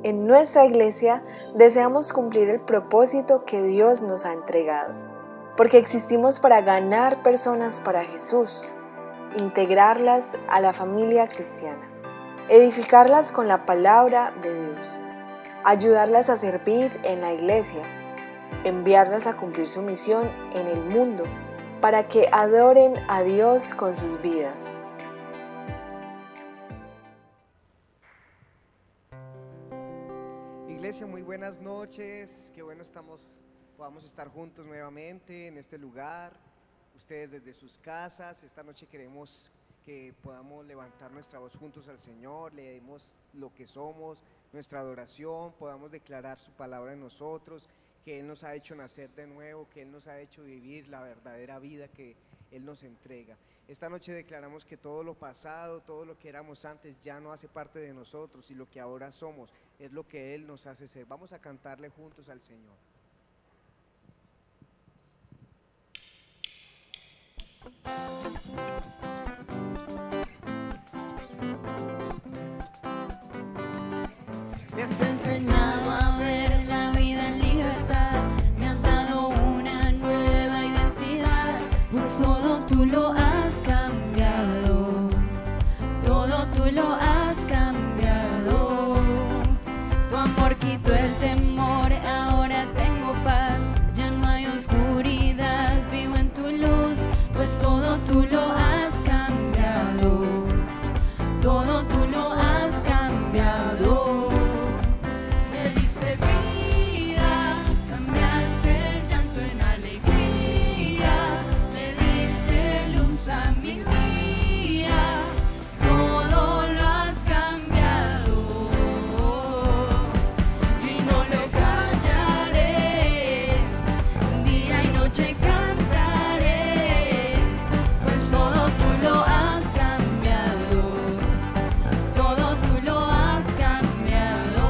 En nuestra iglesia deseamos cumplir el propósito que Dios nos ha entregado, porque existimos para ganar personas para Jesús, integrarlas a la familia cristiana, edificarlas con la palabra de Dios, ayudarlas a servir en la iglesia, enviarlas a cumplir su misión en el mundo para que adoren a Dios con sus vidas. Iglesia, muy buenas noches, qué bueno podamos estar juntos nuevamente en este lugar, ustedes desde sus casas. Esta noche queremos que podamos levantar nuestra voz juntos al Señor, le demos lo que somos, nuestra adoración, podamos declarar su palabra en nosotros, que Él nos ha hecho nacer de nuevo, que Él nos ha hecho vivir la verdadera vida que Él nos entrega. Esta noche declaramos que todo lo pasado, todo lo que éramos antes ya no hace parte de nosotros, y lo que ahora somos es lo que Él nos hace ser. Vamos a cantarle juntos al Señor. Me has enseñado a ver la vida en libertad, me has dado una nueva identidad, pues solo tú lo has cambiado, todo tú lo has cambiado. Tu amor quitó el temor, ahora tengo paz, ya no hay oscuridad, vivo en tu luz, pues todo tú lo has cambiado, todo tú lo has cambiado. Me diste vida, cambiaste el llanto en alegría, le diste luz a mi día, todo lo has cambiado y no lo callaré, día y noche cantaré, pues todo tú lo has cambiado, todo tú lo has cambiado.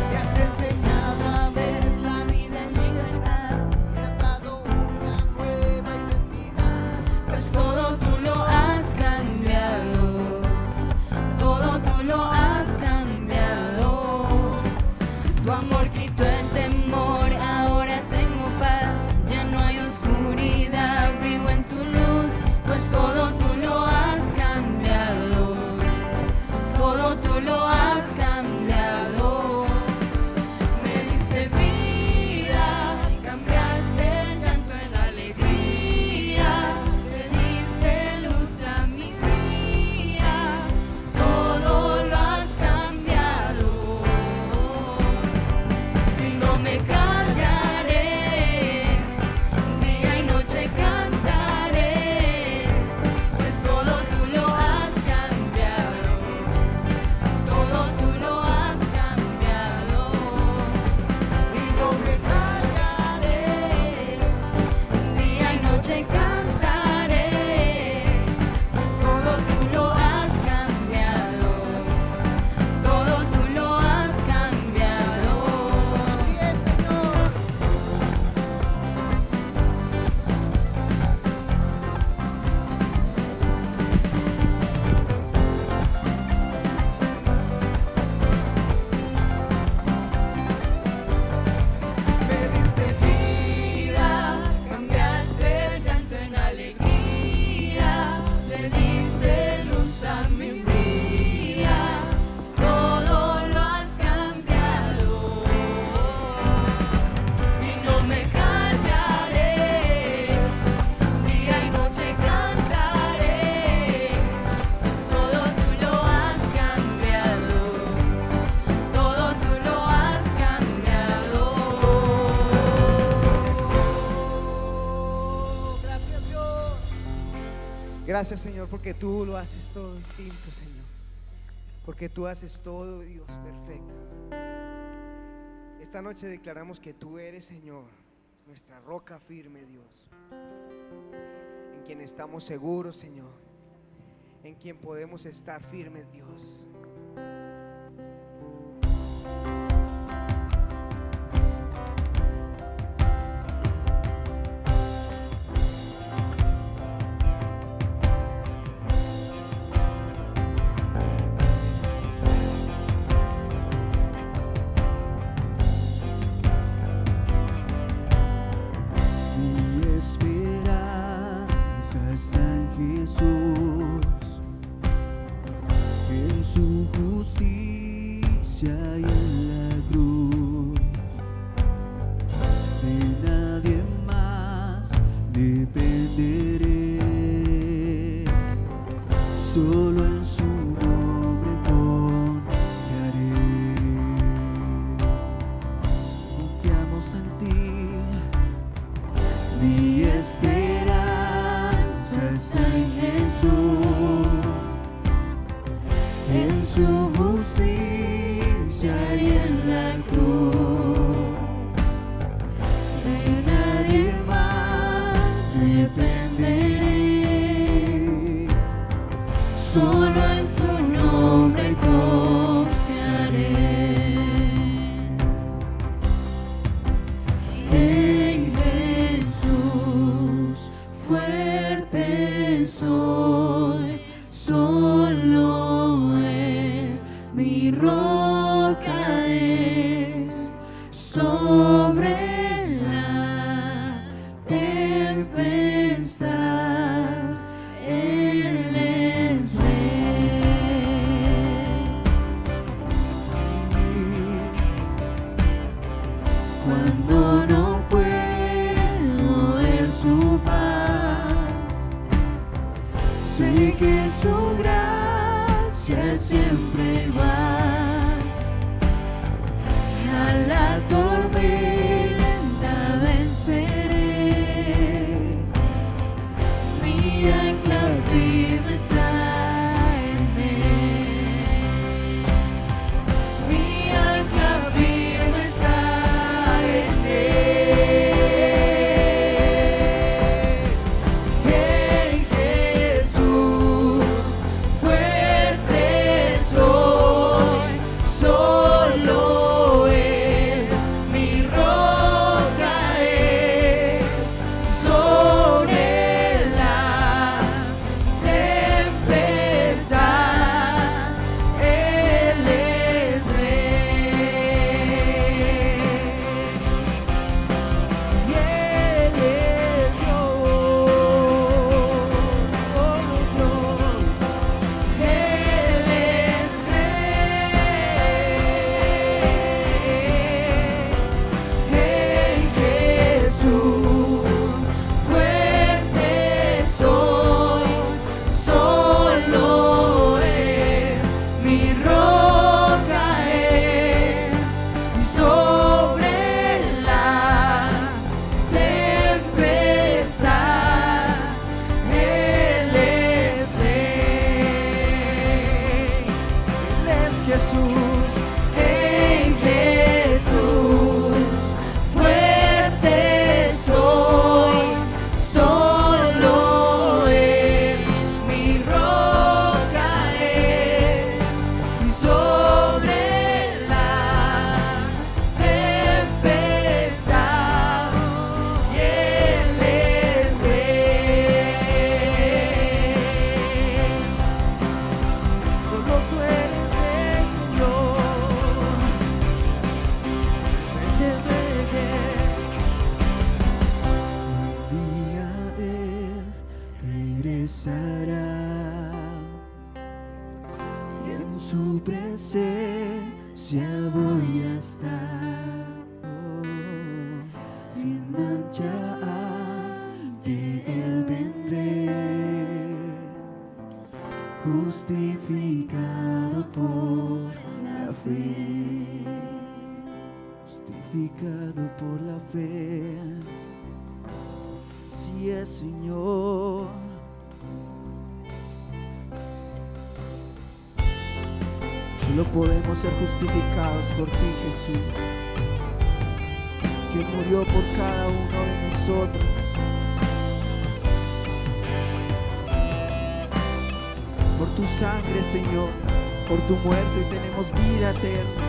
Me has enseñado a ver la vida en libertad, me has dado una nueva identidad, pues todo tú lo has cambiado, todo tú lo has cambiado. Tu amor quitó el temor, ahora tengo paz, ya no hay oscuridad, vivo en tu luz, pues todo tú lo has cambiado, todo tú lo has cambiado. Me diste vida, cambiaste el llanto en alegría, te diste luz a mi día, todo lo has cambiado y no me callaré, día y noche cantaré, pues solo tú lo has cambiado, todo tú lo has cambiado y no me callaré, día y noche cantaré, pues todo tú lo has cambiado, todo tú lo has cambiado. Así es, Señor. Me diste vida, cambiaste el llanto en alegría, le diste luz a mi día, todo lo has cambiado y no me callaré, día y noche cantaré, pues todo tú lo has cambiado, todo tú lo has cambiado. Gracias, Dios. Gracias, Señor, porque tú lo haces todo distinto, Señor, porque tú haces todo, Dios, perfecto. Esta noche declaramos que tú eres, Señor, nuestra roca firme, Dios, en quien estamos seguros, Señor, en quien podemos estar firmes, Dios. de nadie más dependeré, solo en su nombre confiaré. Confiamos en ti, mi esperanza está en Jesús, en su justicia y en la cruz. De nadie más dependeré, solo en su nombre confiaré. En Jesús fuerte soy, solo Él mi roca es. Sobre la tempestad Él es rey. Cuando no puedo ver su paz, sé que su gracia siempre va. A la tormenta venceré, mi ancla firme está en Él. Mi ancla firme está en Él. En Jesús fuerte soy, solo Él mi roca es. Sobre la tempestad Él es rey. Y Él es Dios, oh Dios. Él es rey. En Jesús fuerte soy, solo Él mi roca es. Y sobre la tempestad Él es rey. Él es Jesús. En Jesús fuerte soy, solo Él mi roca es. Y sobre la tempestad Él es rey. Solo tú eres rey, Señor. Un día Él regresará y en su presencia voy a estar, sin mancha ante Él vendré, justificado por la fe, justificado por la fe. Sí es, Señor. Solo podemos ser justificados por ti, Jesús, que murió por cada uno de nosotros. Por tu sangre, Señor, por tu muerte tenemos vida eterna.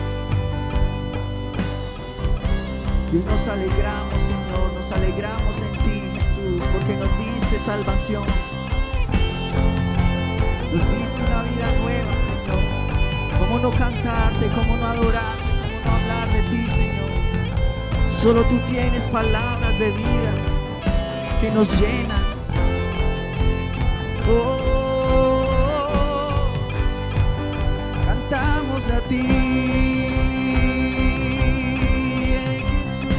Y hoy nos alegramos, Señor, nos alegramos en ti, Jesús, porque nos diste salvación. Nos diste una vida nueva, Señor. ¿Cómo no cantarte, cómo no adorarte, cómo no hablar de ti, Señor? Solo tú tienes palabras de vida que nos llenan. Cantamos a ti, Jesús.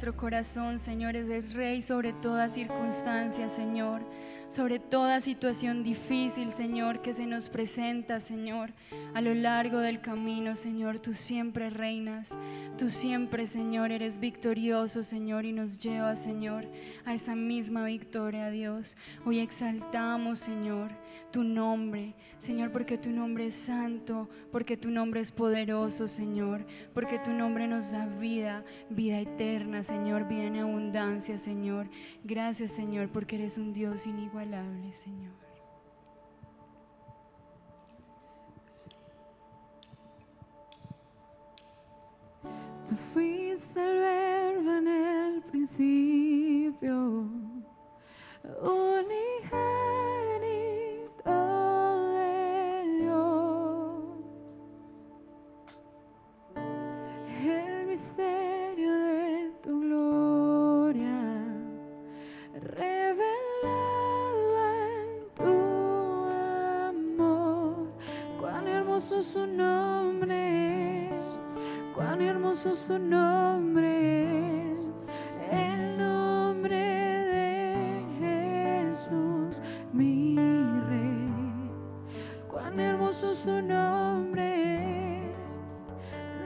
nuestro corazón, Señor, eres Rey sobre toda circunstancia, Señor, sobre toda situación difícil, Señor, que se nos presenta, Señor, a lo largo del camino, Señor. Tú siempre reinas, tú siempre, Señor, eres victorioso, Señor, y nos llevas, Señor, a esa misma victoria, Dios. Hoy exaltamos, Señor, tu nombre, Señor, porque tu nombre es santo, porque tu nombre es poderoso, Señor, porque tu nombre nos da vida, vida eterna, Señor, vida en abundancia, Señor. Gracias, Señor, porque eres un Dios inigualable, Señor. Tú fuiste el verbo en el principio, unigénito de Dios, el misterio de tu gloria, revelado en tu amor. Cuán hermoso su nombre es, cuán hermoso su nombre es, el nombre de Jesús, mi Rey. Cuán hermoso su nombre es,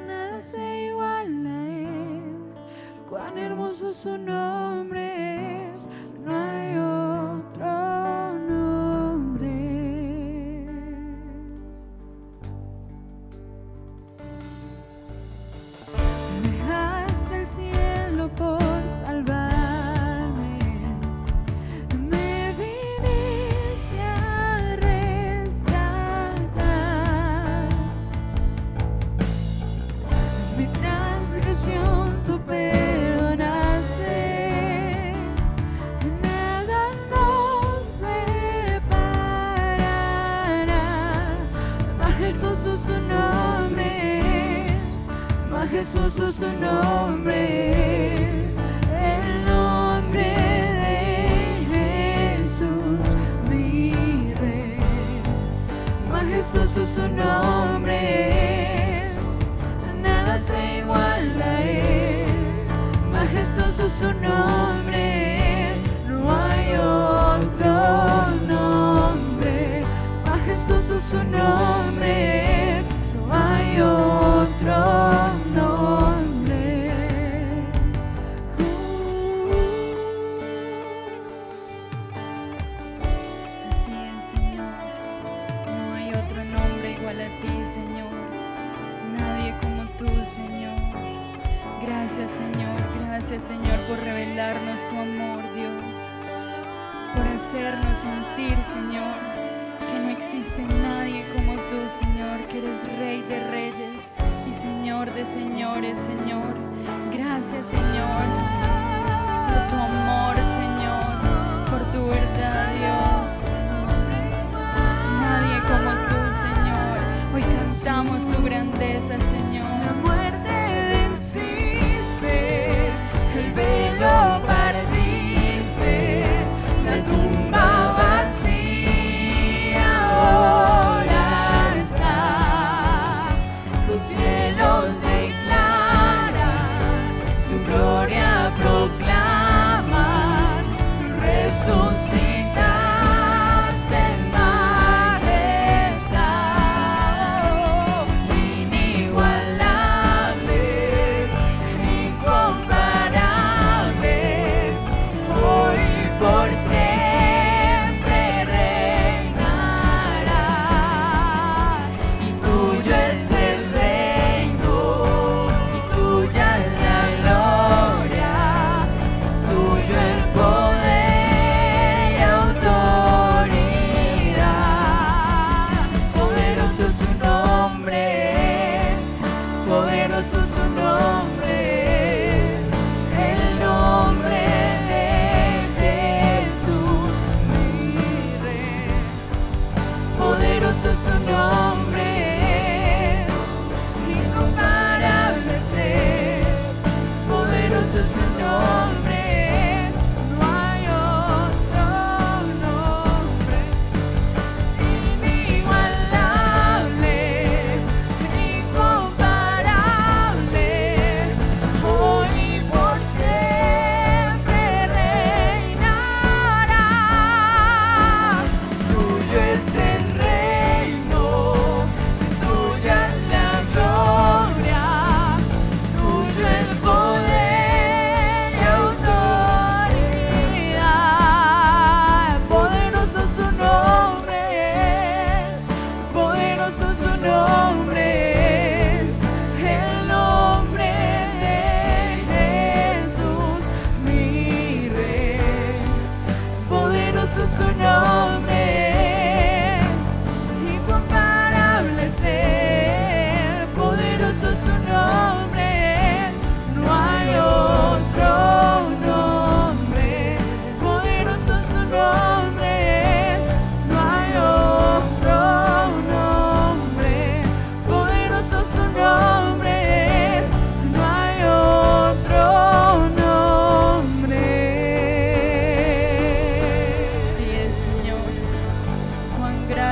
nada se iguala a él. Cuán hermoso su nombre es, no hay otro nombre. Dejaste el cielo por salvarme, me viniste a rescatar. Mi transgresión tú perdonaste, nada nos separará. Majestuoso su nombre es, majestuoso su nombre es, el nombre de Jesús, mi Rey. Majestuoso su nombre es, nada se iguala a él. Majestuoso su nombre es, no hay otro nombre. Majestuoso su nombre es, no hay otro nombre. Así es, Señor. No hay otro nombre igual a ti, Señor. Nadie como tú, Señor. Gracias, Señor. Gracias, Señor, por revelarnos tu amor, Dios. Por hacernos sentir, Señor, que no existe nadie como tú, Señor, que eres Rey de reyes y Señor de señores, Señor. Gracias, Señor, por tu amor, Señor, por tu verdad, Dios. Nadie como tú, Señor. Hoy cantamos su grandeza, Señor. La muerte venciste, el velo partiste, la tumba vacía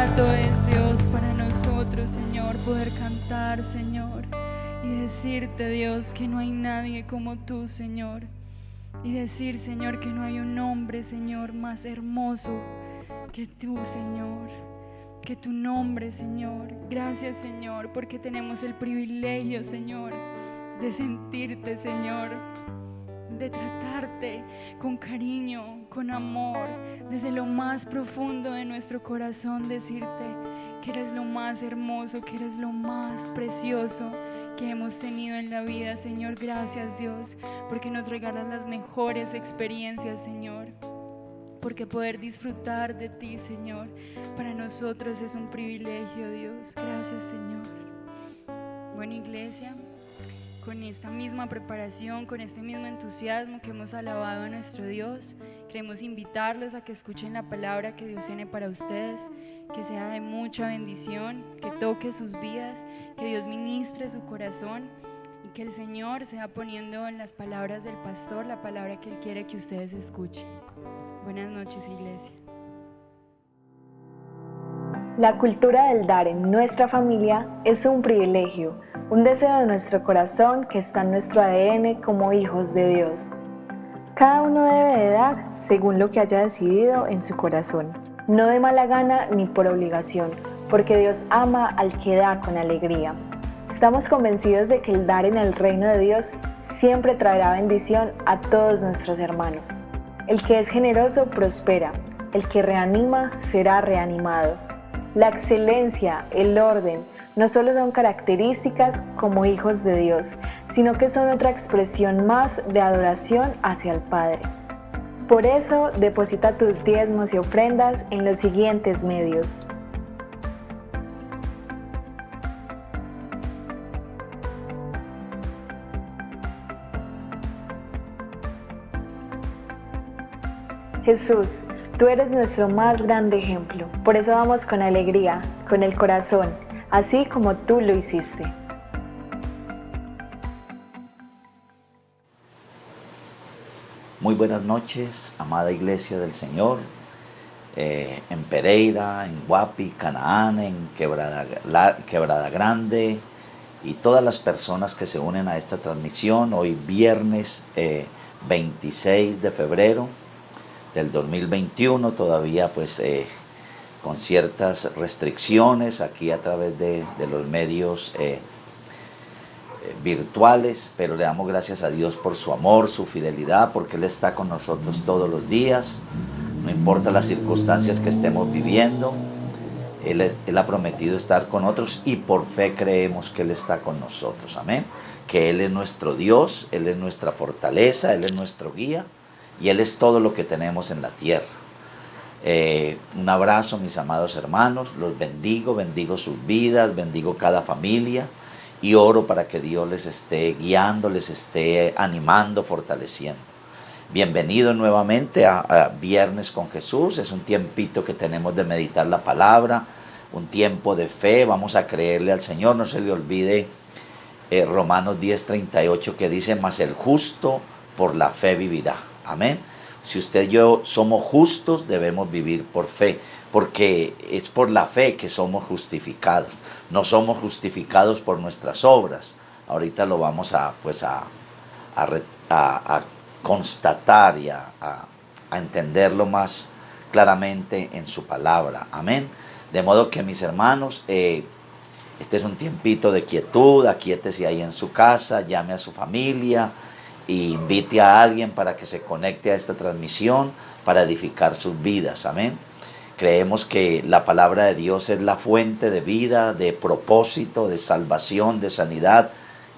grato es, Dios, para nosotros, Señor, poder cantar, Señor, y decirte, Dios, que no hay nadie como tú, Señor. Y decir, Señor, que no hay un hombre, Señor, más hermoso que tú, Señor, que tu nombre, Señor. Gracias, Señor, porque tenemos el privilegio, Señor, de sentirte, Señor, de tratarte con cariño, con amor, desde lo más profundo de nuestro corazón, decirte que eres lo más hermoso, que eres lo más precioso que hemos tenido en la vida, Señor. Gracias, Dios, porque nos regalas las mejores experiencias, Señor, porque poder disfrutar de ti, Señor, para nosotros es un privilegio, Dios. Gracias, Señor. Bueno, iglesia, con esta misma preparación, con este mismo entusiasmo que hemos alabado a nuestro Dios, queremos invitarlos a que escuchen la palabra que Dios tiene para ustedes, que sea de mucha bendición, que toque sus vidas, que Dios ministre su corazón y que el Señor sea poniendo en las palabras del pastor la palabra que Él quiere que ustedes escuchen. Buenas noches, iglesia. La cultura del dar en nuestra familia es un privilegio, un deseo de nuestro corazón que está en nuestro ADN como hijos de Dios. Cada uno debe de dar según lo que haya decidido en su corazón, no de mala gana ni por obligación, porque Dios ama al que da con alegría. Estamos convencidos de que el dar en el reino de Dios siempre traerá bendición a todos nuestros hermanos. El que es generoso prospera, el que reanima será reanimado. La excelencia, el orden, no solo son características como hijos de Dios, sino que son otra expresión más de adoración hacia el Padre. Por eso, deposita tus diezmos y ofrendas en los siguientes medios. Jesús, tú eres nuestro más grande ejemplo. Por eso vamos con alegría, con el corazón, así como tú lo hiciste. Muy buenas noches, amada Iglesia del Señor, en Pereira, en Guapi, Canaán, en Quebrada Grande y todas las personas que se unen a esta transmisión. Hoy viernes 26 de febrero del 2021, todavía pues con ciertas restricciones aquí a través de los medios virtuales, pero le damos gracias a Dios por su amor, su fidelidad, porque Él está con nosotros todos los días, no importa las circunstancias que estemos viviendo. Él ha prometido estar con nosotros y por fe creemos que Él está con nosotros, amén, que Él es nuestro Dios, Él es nuestra fortaleza, Él es nuestro guía y Él es todo lo que tenemos en la tierra. Un abrazo, mis amados hermanos, los bendigo sus vidas, bendigo cada familia y oro para que Dios les esté guiando, les esté animando, fortaleciendo. Bienvenido nuevamente a Viernes con Jesús. Es un tiempito que tenemos de meditar la palabra, un tiempo de fe. Vamos a creerle al Señor. No se le olvide Romanos 10:38 que dice: mas el justo por la fe vivirá. Amén. Si usted y yo somos justos, debemos vivir por fe, porque es por la fe que somos justificados. No somos justificados por nuestras obras. Ahorita lo vamos a constatar y a entenderlo más claramente en su palabra. Amén. De modo que, mis hermanos, este es un tiempito de quietud. Aquíétese ahí en su casa, llame a su familia e invite a alguien para que se conecte a esta transmisión para edificar sus vidas. Amén. Creemos que la palabra de Dios es la fuente de vida, de propósito, de salvación, de sanidad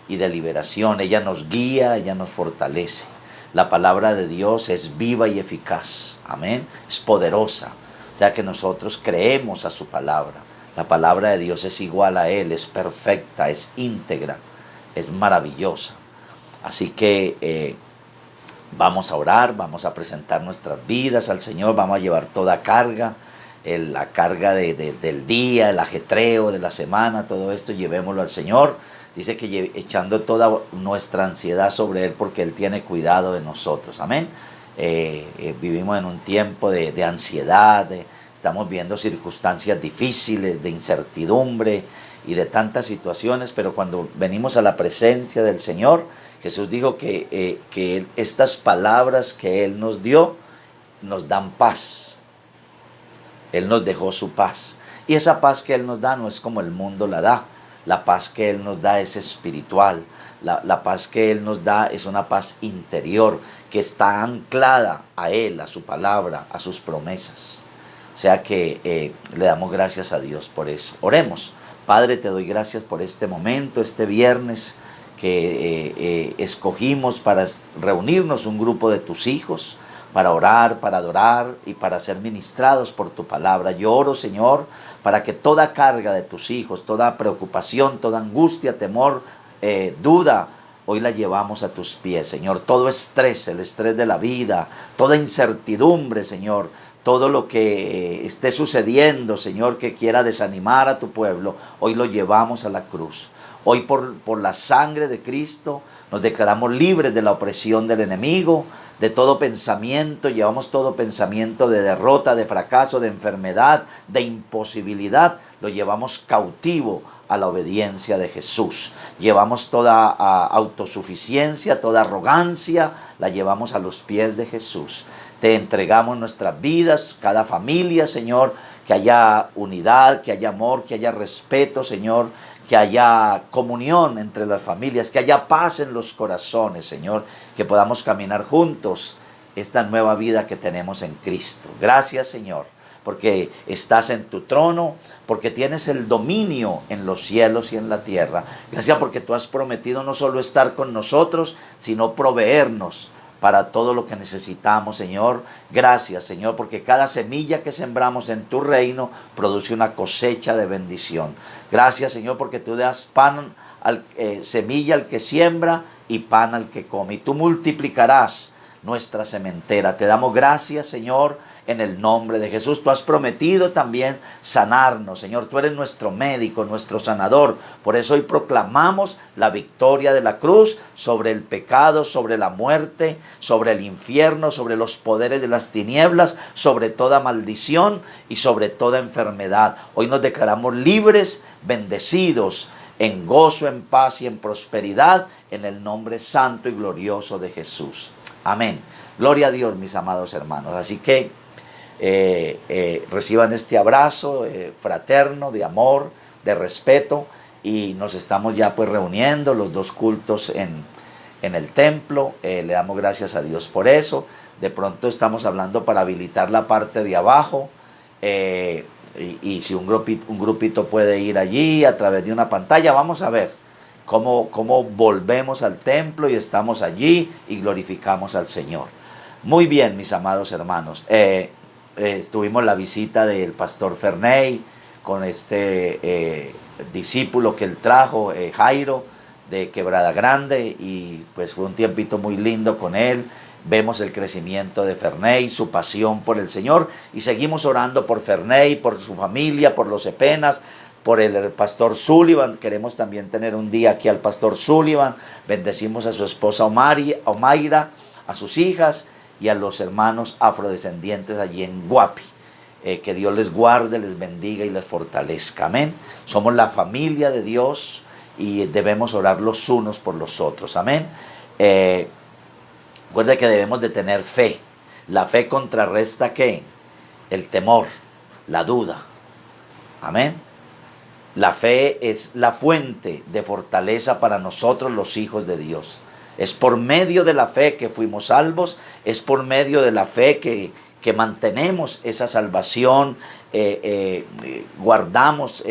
y de liberación. Ella nos guía, ella nos fortalece. La palabra de Dios es viva y eficaz. Amén. Es poderosa. O sea que nosotros creemos a su palabra. La palabra de Dios es igual a Él, es perfecta, es íntegra, es maravillosa. Así que vamos a orar, vamos a presentar nuestras vidas al Señor, vamos a llevar toda carga, la carga del día, el ajetreo de la semana, todo esto llevémoslo al Señor. Dice que echando toda nuestra ansiedad sobre Él porque Él tiene cuidado de nosotros. Amén. Vivimos en un tiempo de ansiedad, Estamos viendo circunstancias difíciles, de incertidumbre y de tantas situaciones, pero cuando venimos a la presencia del Señor, Jesús dijo que estas palabras que Él nos dio nos dan paz. Él nos dejó su paz. Y esa paz que Él nos da no es como el mundo la da. La paz que Él nos da es espiritual. La paz que Él nos da es una paz interior que está anclada a Él, a su palabra, a sus promesas. O sea que le damos gracias a Dios por eso. Oremos. Padre, te doy gracias por este momento, este viernes que escogimos para reunirnos un grupo de tus hijos, para orar, para adorar y para ser ministrados por tu palabra. Yo oro, Señor, para que toda carga de tus hijos, toda preocupación, toda angustia, temor, duda, hoy la llevamos a tus pies, Señor. Todo estrés, el estrés de la vida, toda incertidumbre, Señor, todo lo que esté sucediendo, Señor, que quiera desanimar a tu pueblo, hoy lo llevamos a la cruz. Hoy por la sangre de Cristo nos declaramos libres de la opresión del enemigo, de todo pensamiento, llevamos todo pensamiento de derrota, de fracaso, de enfermedad, de imposibilidad, lo llevamos cautivo a la obediencia de Jesús. Llevamos toda autosuficiencia, toda arrogancia, la llevamos a los pies de Jesús. Te entregamos nuestras vidas, cada familia, Señor, que haya unidad, que haya amor, que haya respeto, Señor, que haya comunión entre las familias, que haya paz en los corazones, Señor, que podamos caminar juntos esta nueva vida que tenemos en Cristo. Gracias, Señor, porque estás en tu trono, porque tienes el dominio en los cielos y en la tierra. Gracias porque tú has prometido no solo estar con nosotros, sino proveernos para todo lo que necesitamos, Señor. Gracias, Señor, porque cada semilla que sembramos en tu reino produce una cosecha de bendición. Gracias, Señor, porque tú das pan, semilla al que siembra y pan al que come. Y tú multiplicarás nuestra sementera. Te damos gracias, Señor, en el nombre de Jesús. Tú has prometido también sanarnos, Señor. Tú eres nuestro médico, nuestro sanador. Por eso hoy proclamamos la victoria de la cruz sobre el pecado, sobre la muerte, sobre el infierno, sobre los poderes de las tinieblas, sobre toda maldición y sobre toda enfermedad. Hoy nos declaramos libres, bendecidos, en gozo, en paz y en prosperidad, en el nombre santo y glorioso de Jesús. Amén. Gloria a Dios, mis amados hermanos. Así que reciban este abrazo fraterno, de amor, de respeto, y nos estamos ya pues reuniendo los dos cultos en el templo. Le damos gracias a Dios por eso. De pronto estamos hablando para habilitar la parte de abajo, y si un grupito puede ir allí a través de una pantalla, vamos a ver cómo volvemos al templo y estamos allí y glorificamos al Señor. Muy bien, mis amados hermanos. Tuvimos la visita del pastor Ferney con este discípulo que él trajo, Jairo, de Quebrada Grande, y pues fue un tiempito muy lindo con él. Vemos el crecimiento de Ferney, su pasión por el Señor, y seguimos orando por Ferney, por su familia, por los Epenas, por el pastor Sullivan. Queremos también tener un día aquí al pastor Sullivan. Bendecimos a su esposa Omaira, a sus hijas y a los hermanos afrodescendientes allí en Guapi. Que Dios les guarde, les bendiga y les fortalezca. Amén. Somos la familia de Dios y debemos orar los unos por los otros. Amén. Recuerda que debemos de tener fe. La fe contrarresta ¿qué? El temor, la duda. Amén. La fe es la fuente de fortaleza para nosotros los hijos de Dios. Es por medio de la fe que fuimos salvos, es por medio de la fe que mantenemos esa salvación, guardamos,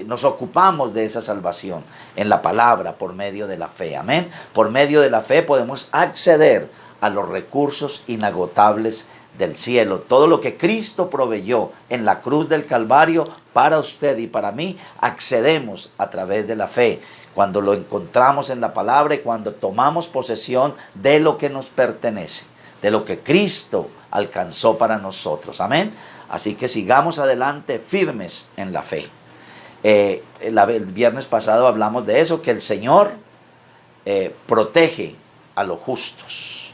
nos ocupamos de esa salvación en la palabra por medio de la fe. Amén. Por medio de la fe podemos acceder a los recursos inagotables del cielo. Todo lo que Cristo proveyó en la cruz del Calvario para usted y para mí, accedemos a través de la fe. Cuando lo encontramos en la palabra y cuando tomamos posesión de lo que nos pertenece, de lo que Cristo alcanzó para nosotros. Amén. Así que sigamos adelante firmes en la fe. El viernes pasado hablamos de eso, que el Señor protege a los justos.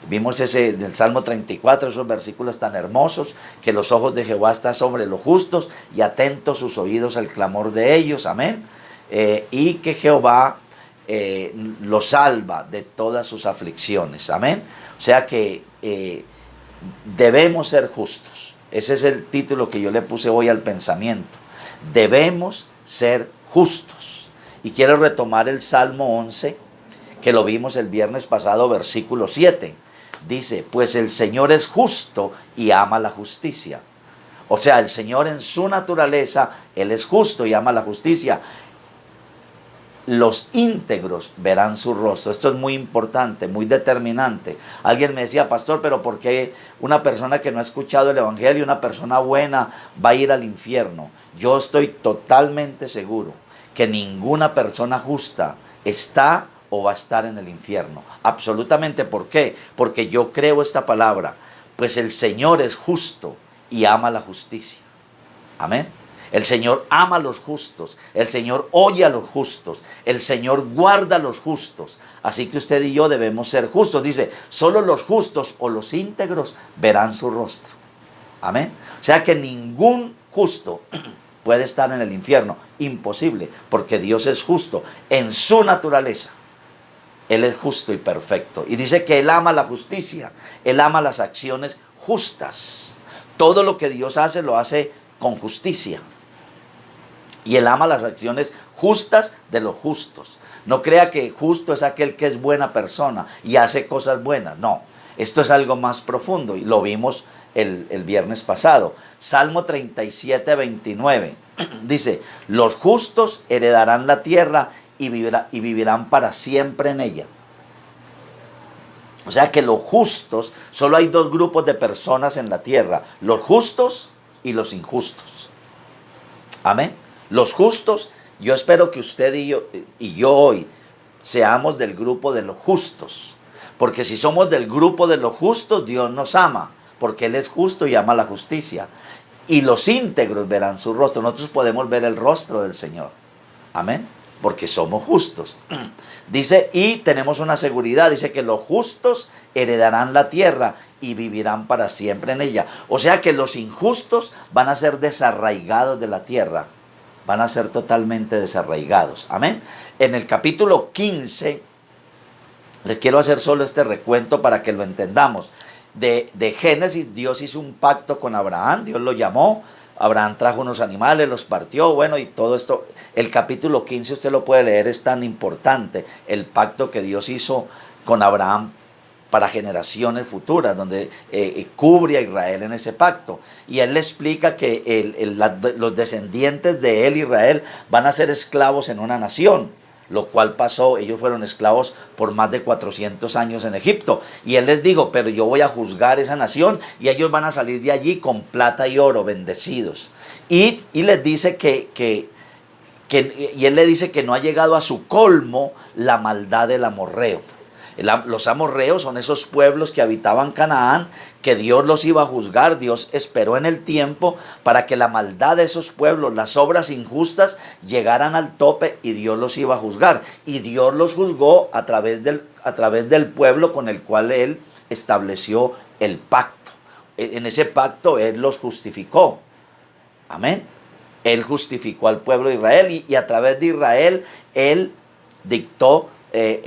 Vimos ese del Salmo 34, esos versículos tan hermosos, que los ojos de Jehová están sobre los justos y atentos sus oídos al clamor de ellos, amén. Y que Jehová los salva de todas sus aflicciones, amén. O sea que debemos ser justos. Ese es el título que yo le puse hoy al pensamiento. Debemos ser justos. Y quiero retomar el Salmo 11, que lo vimos el viernes pasado, versículo 7. Dice, pues el Señor es justo y ama la justicia. O sea, el Señor en su naturaleza, Él es justo y ama la justicia. Los íntegros verán su rostro. Esto es muy importante, muy determinante. Alguien me decía, pastor, pero ¿por qué una persona que no ha escuchado el evangelio, una persona buena, va a ir al infierno? Yo estoy totalmente seguro que ninguna persona justa está o va a estar en el infierno. Absolutamente. ¿Por qué? Porque yo creo esta palabra. Pues el Señor es justo y ama la justicia. Amén. El Señor ama a los justos. El Señor oye a los justos. El Señor guarda a los justos. Así que usted y yo debemos ser justos. Dice, solo los justos o los íntegros verán su rostro. Amén. O sea que ningún justo puede estar en el infierno. Imposible. Porque Dios es justo en su naturaleza. Él es justo y perfecto. Y dice que Él ama la justicia. Él ama las acciones justas. Todo lo que Dios hace, lo hace con justicia. Y Él ama las acciones justas de los justos. No crea que justo es aquel que es buena persona y hace cosas buenas. No, esto es algo más profundo. Y lo vimos el viernes pasado. Salmo 37, 29. Dice, los justos heredarán la tierra y vivirán para siempre en ella. O sea que los justos, solo hay dos grupos de personas en la tierra, los justos y los injustos. Amén. Los justos, yo espero que usted y yo hoy seamos del grupo de los justos, porque si somos del grupo de los justos, Dios nos ama, porque Él es justo y ama la justicia. Y los íntegros verán su rostro. Nosotros podemos ver el rostro del Señor. Amén. Porque somos justos. Dice, y tenemos una seguridad, dice que los justos heredarán la tierra y vivirán para siempre en ella. O sea que los injustos van a ser desarraigados de la tierra. Van a ser totalmente desarraigados. Amén. En el capítulo 15, les quiero hacer solo este recuento para que lo entendamos. De Génesis, Dios hizo un pacto con Abraham, Dios lo llamó. Abraham trajo unos animales, los partió, bueno, y todo esto, el capítulo 15 usted lo puede leer, es tan importante, el pacto que Dios hizo con Abraham para generaciones futuras, donde cubre a Israel en ese pacto. Y él le explica que los descendientes de él, Israel, van a ser esclavos en una nación, lo cual pasó, ellos fueron esclavos por más de 400 años en Egipto. Y él les dijo, pero yo voy a juzgar esa nación y ellos van a salir de allí con plata y oro, bendecidos. Y les dice y él le dice que no ha llegado a su colmo la maldad del amorreo. Los amorreos son esos pueblos que habitaban Canaán, que Dios los iba a juzgar. Dios esperó en el tiempo para que la maldad de esos pueblos, las obras injustas, llegaran al tope y Dios los iba a juzgar. Y Dios los juzgó a través del pueblo con el cual Él estableció el pacto. En ese pacto Él los justificó. Amén. Él justificó al pueblo de Israel y a través de Israel Él dictó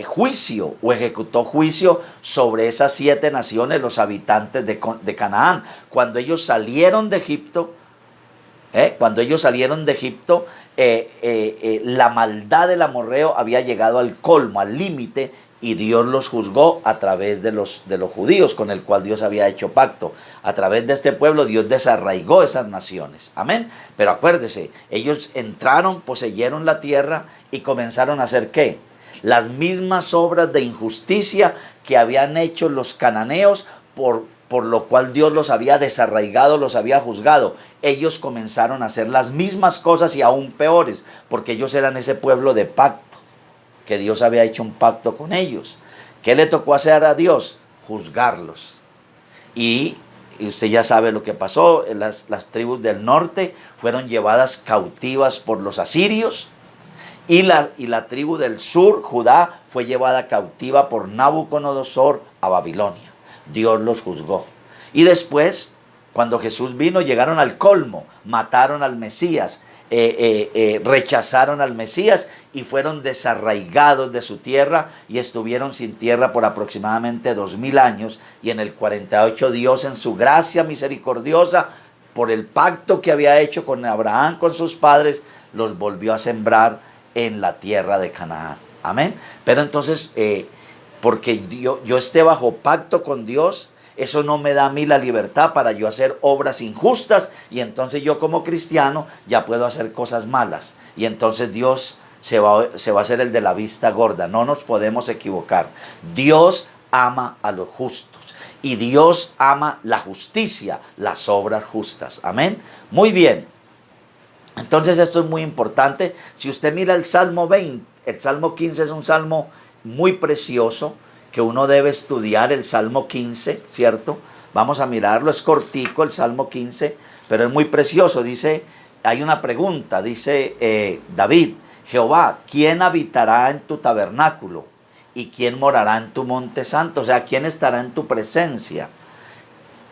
juicio o ejecutó juicio sobre esas 7 naciones, los habitantes de Canaán. Cuando ellos salieron de Egipto, la maldad del amorreo había llegado al colmo, al límite, y Dios los juzgó a través de los judíos con el cual Dios había hecho pacto. A través de este pueblo Dios desarraigó esas naciones. Amén. Pero acuérdese, ellos entraron, poseyeron la tierra y comenzaron a hacer ¿qué? Las mismas obras de injusticia que habían hecho los cananeos, por lo cual Dios los había desarraigado, los había juzgado. Ellos comenzaron a hacer las mismas cosas y aún peores, porque ellos eran ese pueblo de pacto, que Dios había hecho un pacto con ellos. ¿Qué le tocó hacer a Dios? Juzgarlos. Y usted ya sabe lo que pasó. Las tribus del norte fueron llevadas cautivas por los asirios. Y la tribu del sur, Judá, fue llevada cautiva por Nabucodonosor a Babilonia. Dios los juzgó. Y después, cuando Jesús vino, llegaron al colmo, mataron al Mesías, rechazaron al Mesías y fueron desarraigados de su tierra y estuvieron sin tierra por aproximadamente 2000 años. Y en el 48 Dios, en su gracia misericordiosa, por el pacto que había hecho con Abraham, con sus padres, los volvió a sembrar en la tierra de Canaán. Amén. Pero entonces, porque yo esté bajo pacto con Dios, eso no me da a mí la libertad para yo hacer obras injustas, y entonces yo como cristiano ya puedo hacer cosas malas. Y entonces Dios se va a hacer el de la vista gorda. No nos podemos equivocar. Dios ama a los justos. Y Dios ama la justicia, las obras justas. Amén. Muy bien. Entonces esto es muy importante. Si usted mira el Salmo 20, el Salmo 15 es un salmo muy precioso que uno debe estudiar, el Salmo 15, ¿cierto? Vamos a mirarlo, es cortico el Salmo 15, pero es muy precioso. Dice, hay una pregunta, dice David: Jehová, ¿quién habitará en tu tabernáculo? ¿Y quién morará en tu monte santo? O sea, ¿quién estará en tu presencia?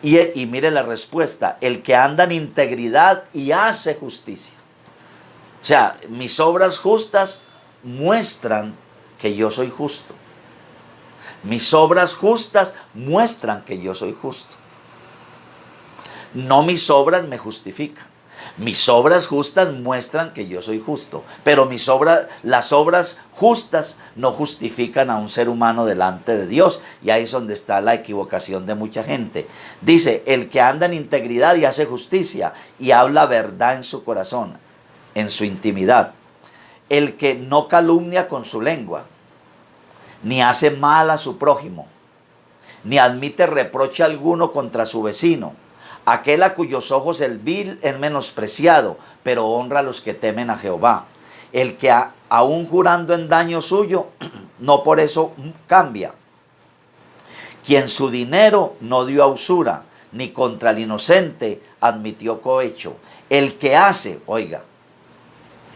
Y mire la respuesta: el que anda en integridad y hace justicia. O sea, mis obras justas muestran que yo soy justo. Mis obras justas muestran que yo soy justo. No mis obras me justifican. Mis obras justas muestran que yo soy justo. Pero las obras justas no justifican a un ser humano delante de Dios. Y ahí es donde está la equivocación de mucha gente. Dice, el que anda en integridad y hace justicia y habla verdad en su corazón, en su intimidad. El que no calumnia con su lengua, ni hace mal a su prójimo, ni admite reproche alguno contra su vecino. Aquel a cuyos ojos el vil es menospreciado, pero honra a los que temen a Jehová. El que aún jurando en daño suyo, no por eso cambia. Quien su dinero no dio a usura, ni contra el inocente admitió cohecho. El que hace, oiga,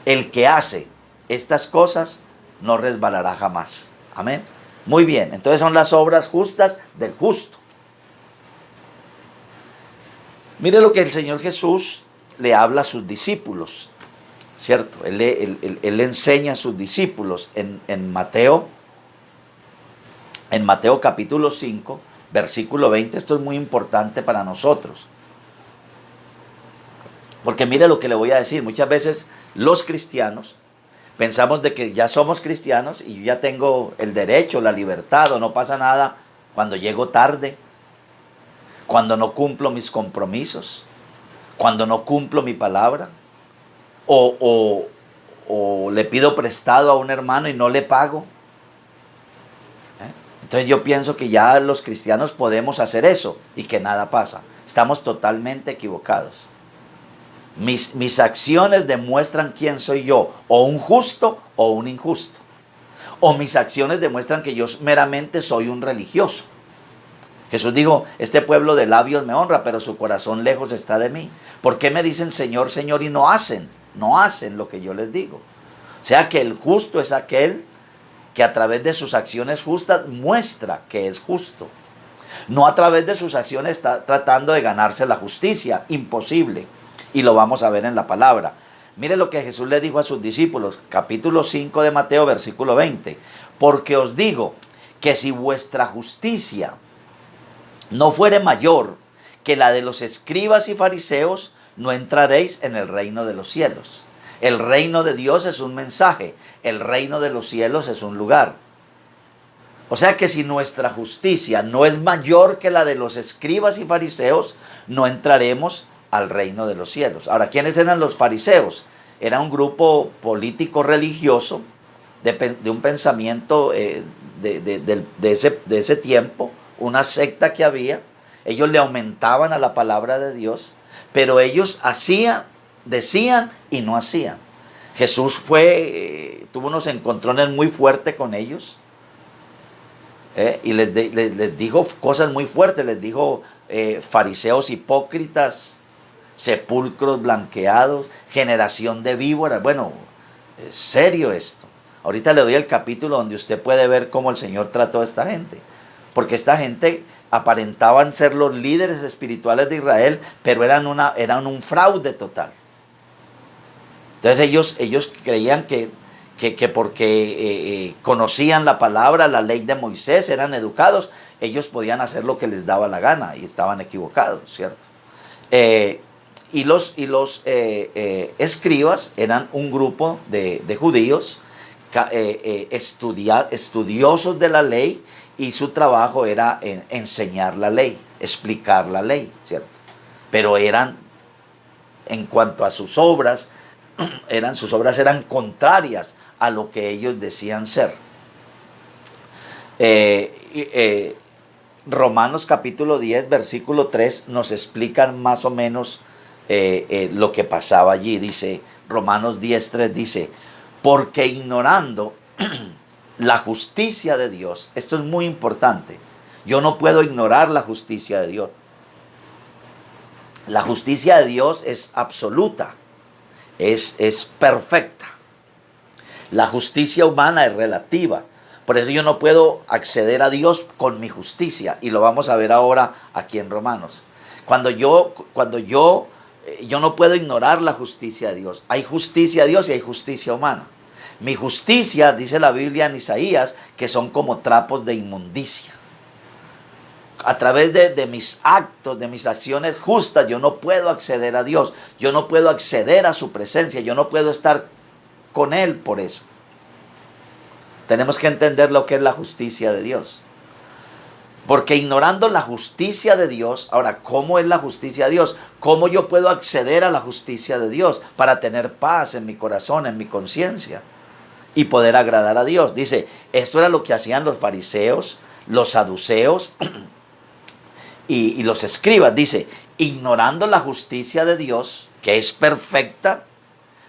el que hace estas cosas no resbalará jamás. Amén. Muy bien, entonces son las obras justas del justo. Mire lo que el Señor Jesús le habla a sus discípulos, ¿cierto? Él enseña a sus discípulos en Mateo capítulo 5, versículo 20. Esto es muy importante para nosotros. Porque mire lo que le voy a decir. Muchas veces los cristianos pensamos de que ya somos cristianos y yo ya tengo el derecho, la libertad, o no pasa nada cuando llego tarde, cuando no cumplo mis compromisos, cuando no cumplo mi palabra, o le pido prestado a un hermano y no le pago. Entonces yo pienso que ya los cristianos podemos hacer eso y que nada pasa. Estamos totalmente equivocados. Mis acciones demuestran quién soy yo, o un justo o un injusto. O mis acciones demuestran que yo meramente soy un religioso. Jesús dijo, este pueblo de labios me honra, pero su corazón lejos está de mí. ¿Por qué me dicen Señor, Señor y no hacen lo que yo les digo? O sea que el justo es aquel que a través de sus acciones justas muestra que es justo. No a través de sus acciones está tratando de ganarse la justicia, imposible. Y lo vamos a ver en la palabra. Mire lo que Jesús le dijo a sus discípulos, capítulo 5 de Mateo, versículo 20. Porque os digo que si vuestra justicia no fuere mayor que la de los escribas y fariseos, no entraréis en el reino de los cielos. El reino de Dios es un mensaje, el reino de los cielos es un lugar. O sea que si nuestra justicia no es mayor que la de los escribas y fariseos, no entraremos al reino de los cielos. Ahora, ¿quiénes eran los fariseos? Era un grupo político religioso de un pensamiento de ese tiempo, una secta que había. Ellos le aumentaban a la palabra de Dios, pero ellos decían y no hacían. Jesús tuvo unos encontrones muy fuertes con ellos, y les dijo cosas muy fuertes. Les dijo fariseos hipócritas, sepulcros blanqueados, generación de víboras. Bueno, es serio esto. Ahorita le doy el capítulo donde usted puede ver cómo el Señor trató a esta gente. Porque esta gente aparentaban ser los líderes espirituales de Israel, pero eran un fraude total. Entonces ellos creían que porque conocían la palabra, la ley de Moisés, eran educados, ellos podían hacer lo que les daba la gana y estaban equivocados, ¿cierto? Y los escribas eran un grupo de judíos estudiosos de la ley, y su trabajo era enseñar la ley, explicar la ley, ¿cierto? Pero en cuanto a sus obras eran contrarias a lo que ellos decían ser. Romanos capítulo 10, versículo 3 nos explican más o menos lo que pasaba allí. Dice, Romanos 10, 3 dice, porque ignorando la justicia de Dios, esto es muy importante, yo no puedo ignorar la justicia de Dios. La justicia de Dios es absoluta, es perfecta. La justicia humana es relativa. Por eso yo no puedo acceder a Dios con mi justicia. Y lo vamos a ver ahora aquí en Romanos. Yo no puedo ignorar la justicia de Dios. Hay justicia de Dios y hay justicia humana. Mi justicia, dice la Biblia en Isaías, que son como trapos de inmundicia. A través de mis actos, de mis acciones justas, yo no puedo acceder a Dios. Yo no puedo acceder a su presencia. Yo no puedo estar con Él por eso. Tenemos que entender lo que es la justicia de Dios. Porque ignorando la justicia de Dios, ahora, ¿cómo es la justicia de Dios? ¿Cómo yo puedo acceder a la justicia de Dios para tener paz en mi corazón, en mi conciencia y poder agradar a Dios? Dice, esto era lo que hacían los fariseos, los saduceos y los escribas. Dice, ignorando la justicia de Dios, que es perfecta,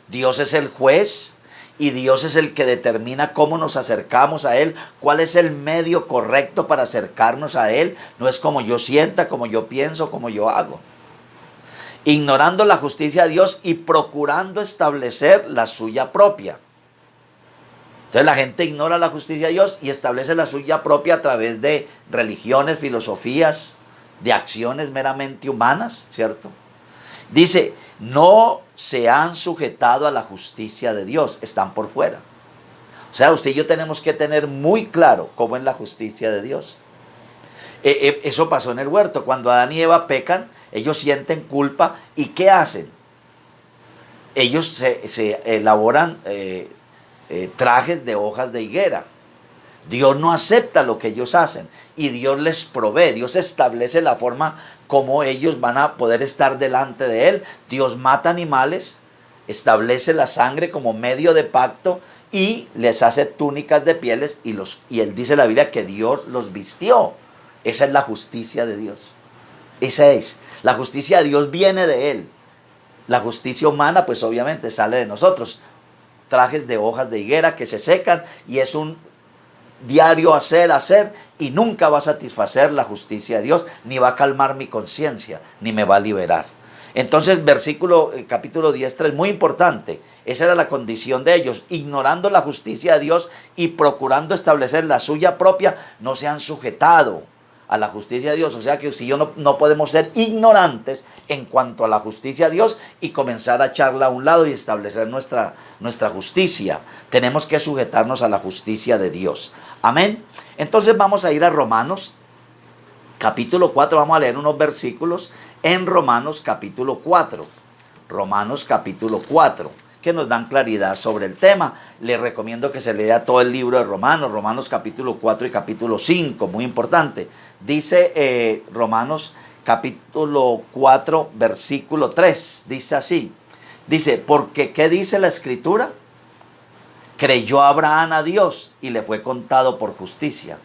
Dios es el juez y Dios es el que determina cómo nos acercamos a Él, cuál es el medio correcto para acercarnos a Él. No es como yo sienta, como yo pienso, como yo hago. Ignorando la justicia de Dios y procurando establecer la suya propia. Entonces la gente ignora la justicia de Dios y establece la suya propia a través de religiones, filosofías, de acciones meramente humanas, ¿cierto? Dice, no se han sujetado a la justicia de Dios, están por fuera. O sea, usted y yo tenemos que tener muy claro cómo es la justicia de Dios. Eso pasó en el huerto. Cuando Adán y Eva pecan, ellos sienten culpa. ¿Y qué hacen? Ellos se elaboran trajes de hojas de higuera. Dios no acepta lo que ellos hacen y Dios les provee. Dios establece la forma como ellos van a poder estar delante de Él. Dios mata animales, establece la sangre como medio de pacto y les hace túnicas de pieles y Él dice en la Biblia que Dios los vistió. Esa es la justicia de Dios. Esa es. La justicia de Dios viene de Él. La justicia humana pues obviamente sale de nosotros. Trajes de hojas de higuera que se secan y es un diario hacer y nunca va a satisfacer la justicia de Dios, ni va a calmar mi conciencia, ni me va a liberar. Entonces capítulo 10, 3, muy importante, esa era la condición de ellos, ignorando la justicia de Dios y procurando establecer la suya propia, no se han sujetado a la justicia de Dios. O sea que si yo no podemos ser ignorantes en cuanto a la justicia de Dios y comenzar a echarla a un lado y establecer nuestra justicia. Tenemos que sujetarnos a la justicia de Dios. Amén. Entonces vamos a ir a Romanos capítulo 4. Vamos a leer unos versículos en Romanos capítulo 4. Romanos capítulo 4. Que nos dan claridad sobre el tema. Les recomiendo que se lea todo el libro de Romanos capítulo 4 y capítulo 5, muy importante. Dice Romanos capítulo 4, versículo 3, dice así. Dice, porque ¿qué dice la Escritura? Creyó Abraham a Dios y le fue contado por justicia.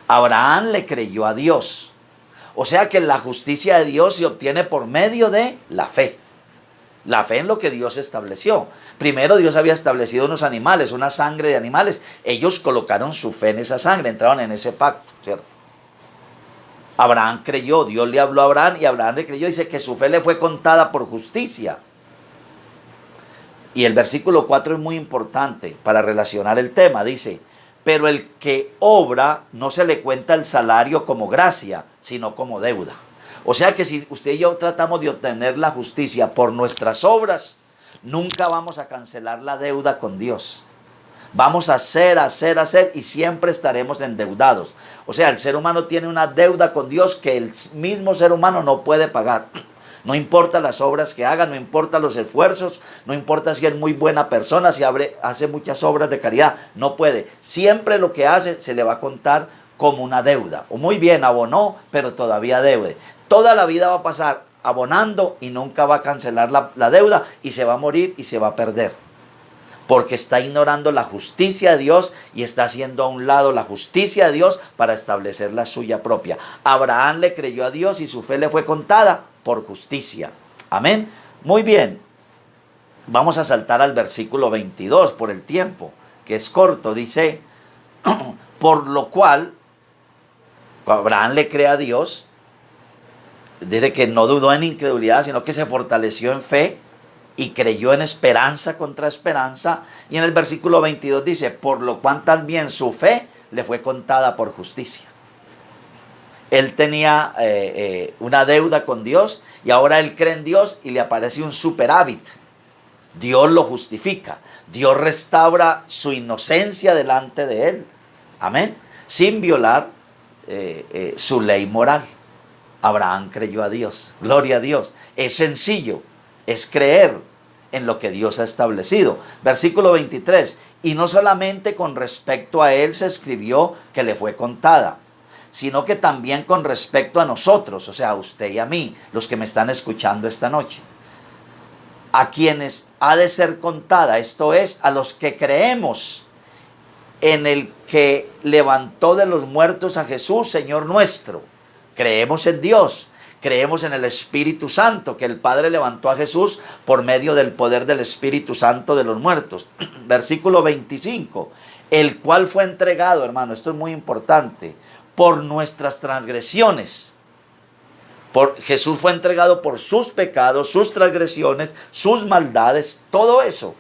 Abraham le creyó a Dios. O sea que la justicia de Dios se obtiene por medio de la fe. La fe en lo que Dios estableció. Primero Dios había establecido unos animales, una sangre de animales. Ellos colocaron su fe en esa sangre, entraron en ese pacto, ¿cierto? Abraham creyó, Dios le habló a Abraham y Abraham le creyó. Dice que su fe le fue contada por justicia. Y el versículo 4 es muy importante para relacionar el tema. Dice, Pero el que obra no se le cuenta el salario como gracia, sino como deuda. O sea que si usted y yo tratamos de obtener la justicia por nuestras obras, nunca vamos a cancelar la deuda con Dios. Vamos a hacer y siempre estaremos endeudados. O sea, el ser humano tiene una deuda con Dios que el mismo ser humano no puede pagar. No importa las obras que haga, no importa los esfuerzos, no importa si es muy buena persona, si hace muchas obras de caridad, no puede. Siempre lo que hace se le va a contar como una deuda. O muy bien, abonó, pero todavía debe. Toda la vida va a pasar abonando y nunca va a cancelar la deuda y se va a morir y se va a perder. Porque está ignorando la justicia de Dios y está haciendo a un lado la justicia de Dios para establecer la suya propia. Abraham le creyó a Dios y su fe le fue contada por justicia. Amén. Muy bien. Vamos a saltar al versículo 22 por el tiempo, que es corto. Dice, por lo cual, Abraham le cree a Dios. Dice que no dudó en incredulidad, sino que se fortaleció en fe y creyó en esperanza contra esperanza. Y en el versículo 22 dice, por lo cual también su fe le fue contada por justicia. Él tenía una deuda con Dios y ahora él cree en Dios y le aparece un superávit. Dios lo justifica. Dios restaura su inocencia delante de él. Amén. Sin violar su ley moral. Abraham creyó a Dios. Gloria a Dios. Es sencillo. Es creer en lo que Dios ha establecido. Versículo 23. Y no solamente con respecto a él se escribió que le fue contada, sino que también con respecto a nosotros, o sea, a usted y a mí, los que me están escuchando esta noche. A quienes ha de ser contada, esto es, a los que creemos en el que levantó de los muertos a Jesús, Señor nuestro. Creemos en Dios, creemos en el Espíritu Santo, que el Padre levantó a Jesús por medio del poder del Espíritu Santo de los muertos. Versículo 25, el cual fue entregado, hermano, esto es muy importante, por nuestras transgresiones. Jesús fue entregado por sus pecados, sus transgresiones, sus maldades, todo eso.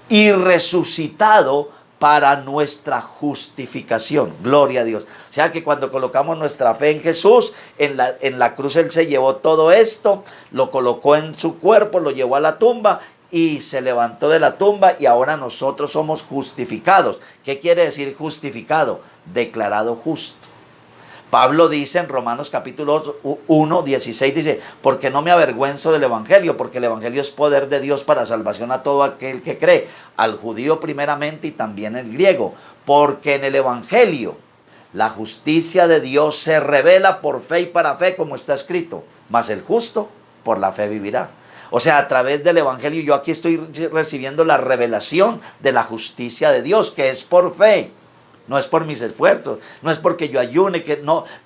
Y resucitado para nuestra justificación. Gloria a Dios. O sea que cuando colocamos nuestra fe en Jesús, en la cruz Él se llevó todo esto, lo colocó en su cuerpo, lo llevó a la tumba y se levantó de la tumba y ahora nosotros somos justificados. ¿Qué quiere decir justificado? Declarado justo. Pablo dice en Romanos capítulo 1, 16, dice, porque no me avergüenzo del evangelio, porque el evangelio es poder de Dios para salvación a todo aquel que cree, al judío primeramente y también el griego, porque en el evangelio la justicia de Dios se revela por fe y para fe, como está escrito, mas el justo por la fe vivirá. O sea, a través del evangelio yo aquí estoy recibiendo la revelación de la justicia de Dios, que es por fe. No es por mis esfuerzos, no es porque yo ayune,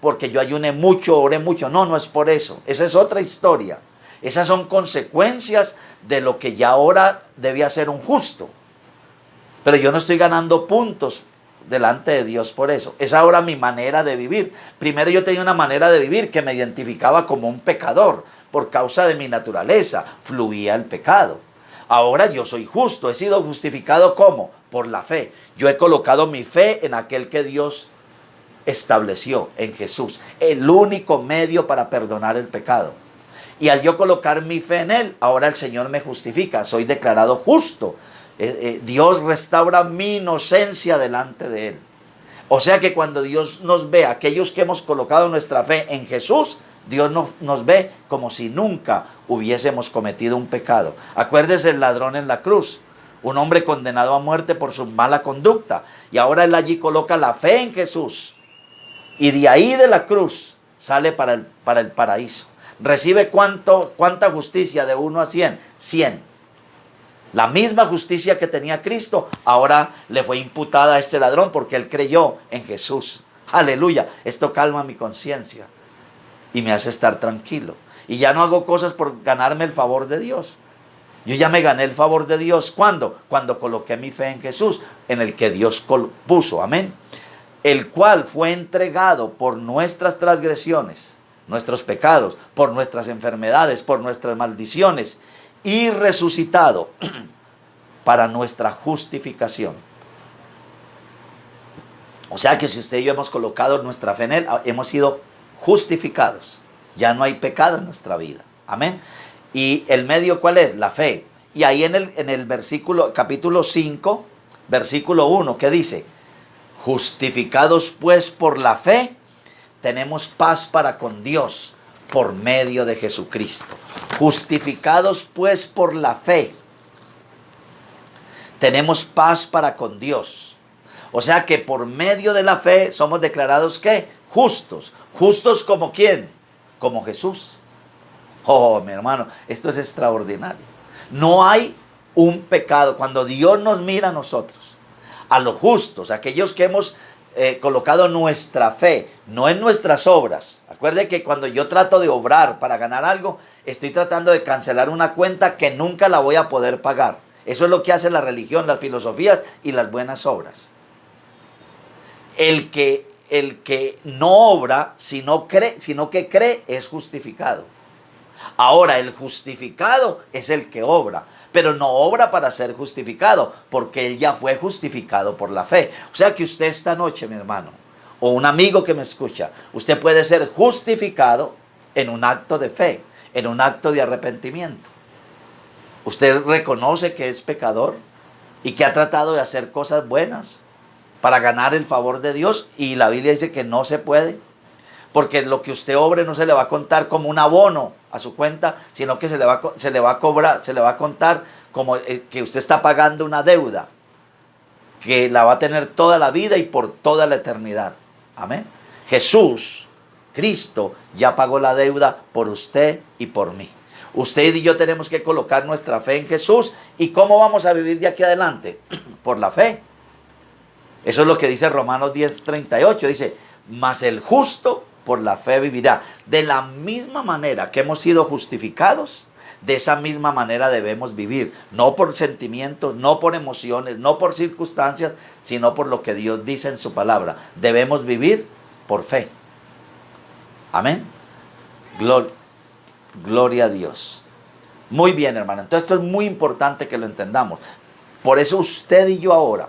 porque yo ayune mucho, oré mucho. No, no es por eso. Esa es otra historia. Esas son consecuencias de lo que ya ahora debía ser un justo. Pero yo no estoy ganando puntos delante de Dios por eso. Es ahora mi manera de vivir. Primero yo tenía una manera de vivir que me identificaba como un pecador. Por causa de mi naturaleza, fluía el pecado. Ahora yo soy justo, he sido justificado ¿cómo? Por la fe. Yo he colocado mi fe en aquel que Dios estableció, en Jesús. El único medio para perdonar el pecado. Y al yo colocar mi fe en Él, ahora el Señor me justifica. Soy declarado justo. Dios restaura mi inocencia delante de Él. O sea que cuando Dios nos ve, aquellos que hemos colocado nuestra fe en Jesús, Dios nos ve como si nunca hubiésemos cometido un pecado. Acuérdese el ladrón en la cruz, un hombre condenado a muerte por su mala conducta. Y ahora él allí coloca la fe en Jesús. Y de ahí de la cruz sale para el paraíso. Recibe ¿cuánta justicia? De 1 a 100. 100. La misma justicia que tenía Cristo, ahora le fue imputada a este ladrón porque él creyó en Jesús. Aleluya. Esto calma mi conciencia y me hace estar tranquilo. Y ya no hago cosas por ganarme el favor de Dios. Yo ya me gané el favor de Dios. ¿Cuándo? Cuando coloqué mi fe en Jesús, en el que Dios puso. Amén. El cual fue entregado por nuestras transgresiones, nuestros pecados, por nuestras enfermedades, por nuestras maldiciones, y resucitado para nuestra justificación. O sea que si usted y yo hemos colocado nuestra fe en Él, hemos sido justificados. Ya no hay pecado en nuestra vida. Amén. ¿Y el medio cuál es? La fe. Y ahí en el versículo, capítulo 5, versículo 1, ¿qué dice? Justificados pues por la fe, tenemos paz para con Dios por medio de Jesucristo. Justificados pues por la fe, tenemos paz para con Dios. O sea que por medio de la fe somos declarados ¿qué? Justos. ¿Justos como quién? Como Jesús. Oh, mi hermano, esto es extraordinario. No hay un pecado. Cuando Dios nos mira a nosotros, a los justos, aquellos que hemos colocado nuestra fe, no en nuestras obras. Acuerde que cuando yo trato de obrar para ganar algo, estoy tratando de cancelar una cuenta que nunca la voy a poder pagar. Eso es lo que hace la religión, las filosofías y las buenas obras. El que no obra, sino que cree, es justificado. Ahora, el justificado es el que obra, pero no obra para ser justificado, porque él ya fue justificado por la fe. O sea que usted esta noche, mi hermano, o un amigo que me escucha, usted puede ser justificado en un acto de fe, en un acto de arrepentimiento. Usted reconoce que es pecador y que ha tratado de hacer cosas buenas para ganar el favor de Dios, y la Biblia dice que no se puede, porque lo que usted obre no se le va a contar como un abono a su cuenta, sino que se le va a contar como que usted está pagando una deuda que la va a tener toda la vida y por toda la eternidad. Amén. Jesús, Cristo, ya pagó la deuda por usted y por mí. Usted y yo tenemos que colocar nuestra fe en Jesús. ¿Y cómo vamos a vivir de aquí adelante? Por la fe. Eso es lo que dice Romanos 10:38. Dice, mas el justo por la fe vivirá. De la misma manera que hemos sido justificados, de esa misma manera debemos vivir. No por sentimientos, no por emociones, no por circunstancias, sino por lo que Dios dice en su palabra. Debemos vivir por fe. Amén. Gloria a Dios. Muy bien, hermano. Entonces esto es muy importante que lo entendamos. Por eso usted y yo ahora,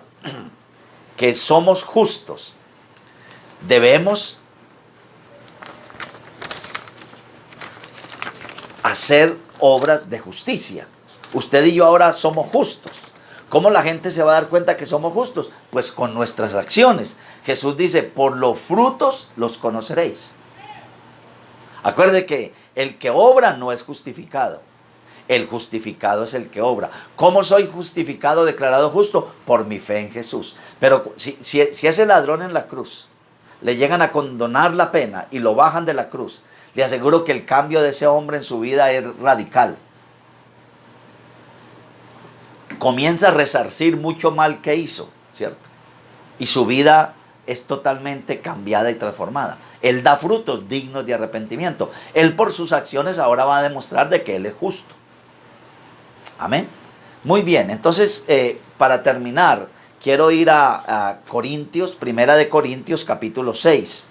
que somos justos, debemos hacer obras de justicia. Usted y yo ahora somos justos. ¿Cómo la gente se va a dar cuenta que somos justos? Pues con nuestras acciones. Jesús dice, por los frutos los conoceréis. Acuerde que el que obra no es justificado. El justificado es el que obra. ¿Cómo soy justificado, declarado justo? Por mi fe en Jesús. Pero si ese ladrón en la cruz le llegan a condonar la pena y lo bajan de la cruz, le aseguro que el cambio de ese hombre en su vida es radical. Comienza a resarcir mucho mal que hizo, ¿cierto? Y su vida es totalmente cambiada y transformada. Él da frutos dignos de arrepentimiento. Él por sus acciones ahora va a demostrar de que él es justo. Amén. Muy bien, entonces para terminar, quiero ir a Corintios, Primera de Corintios capítulo 6.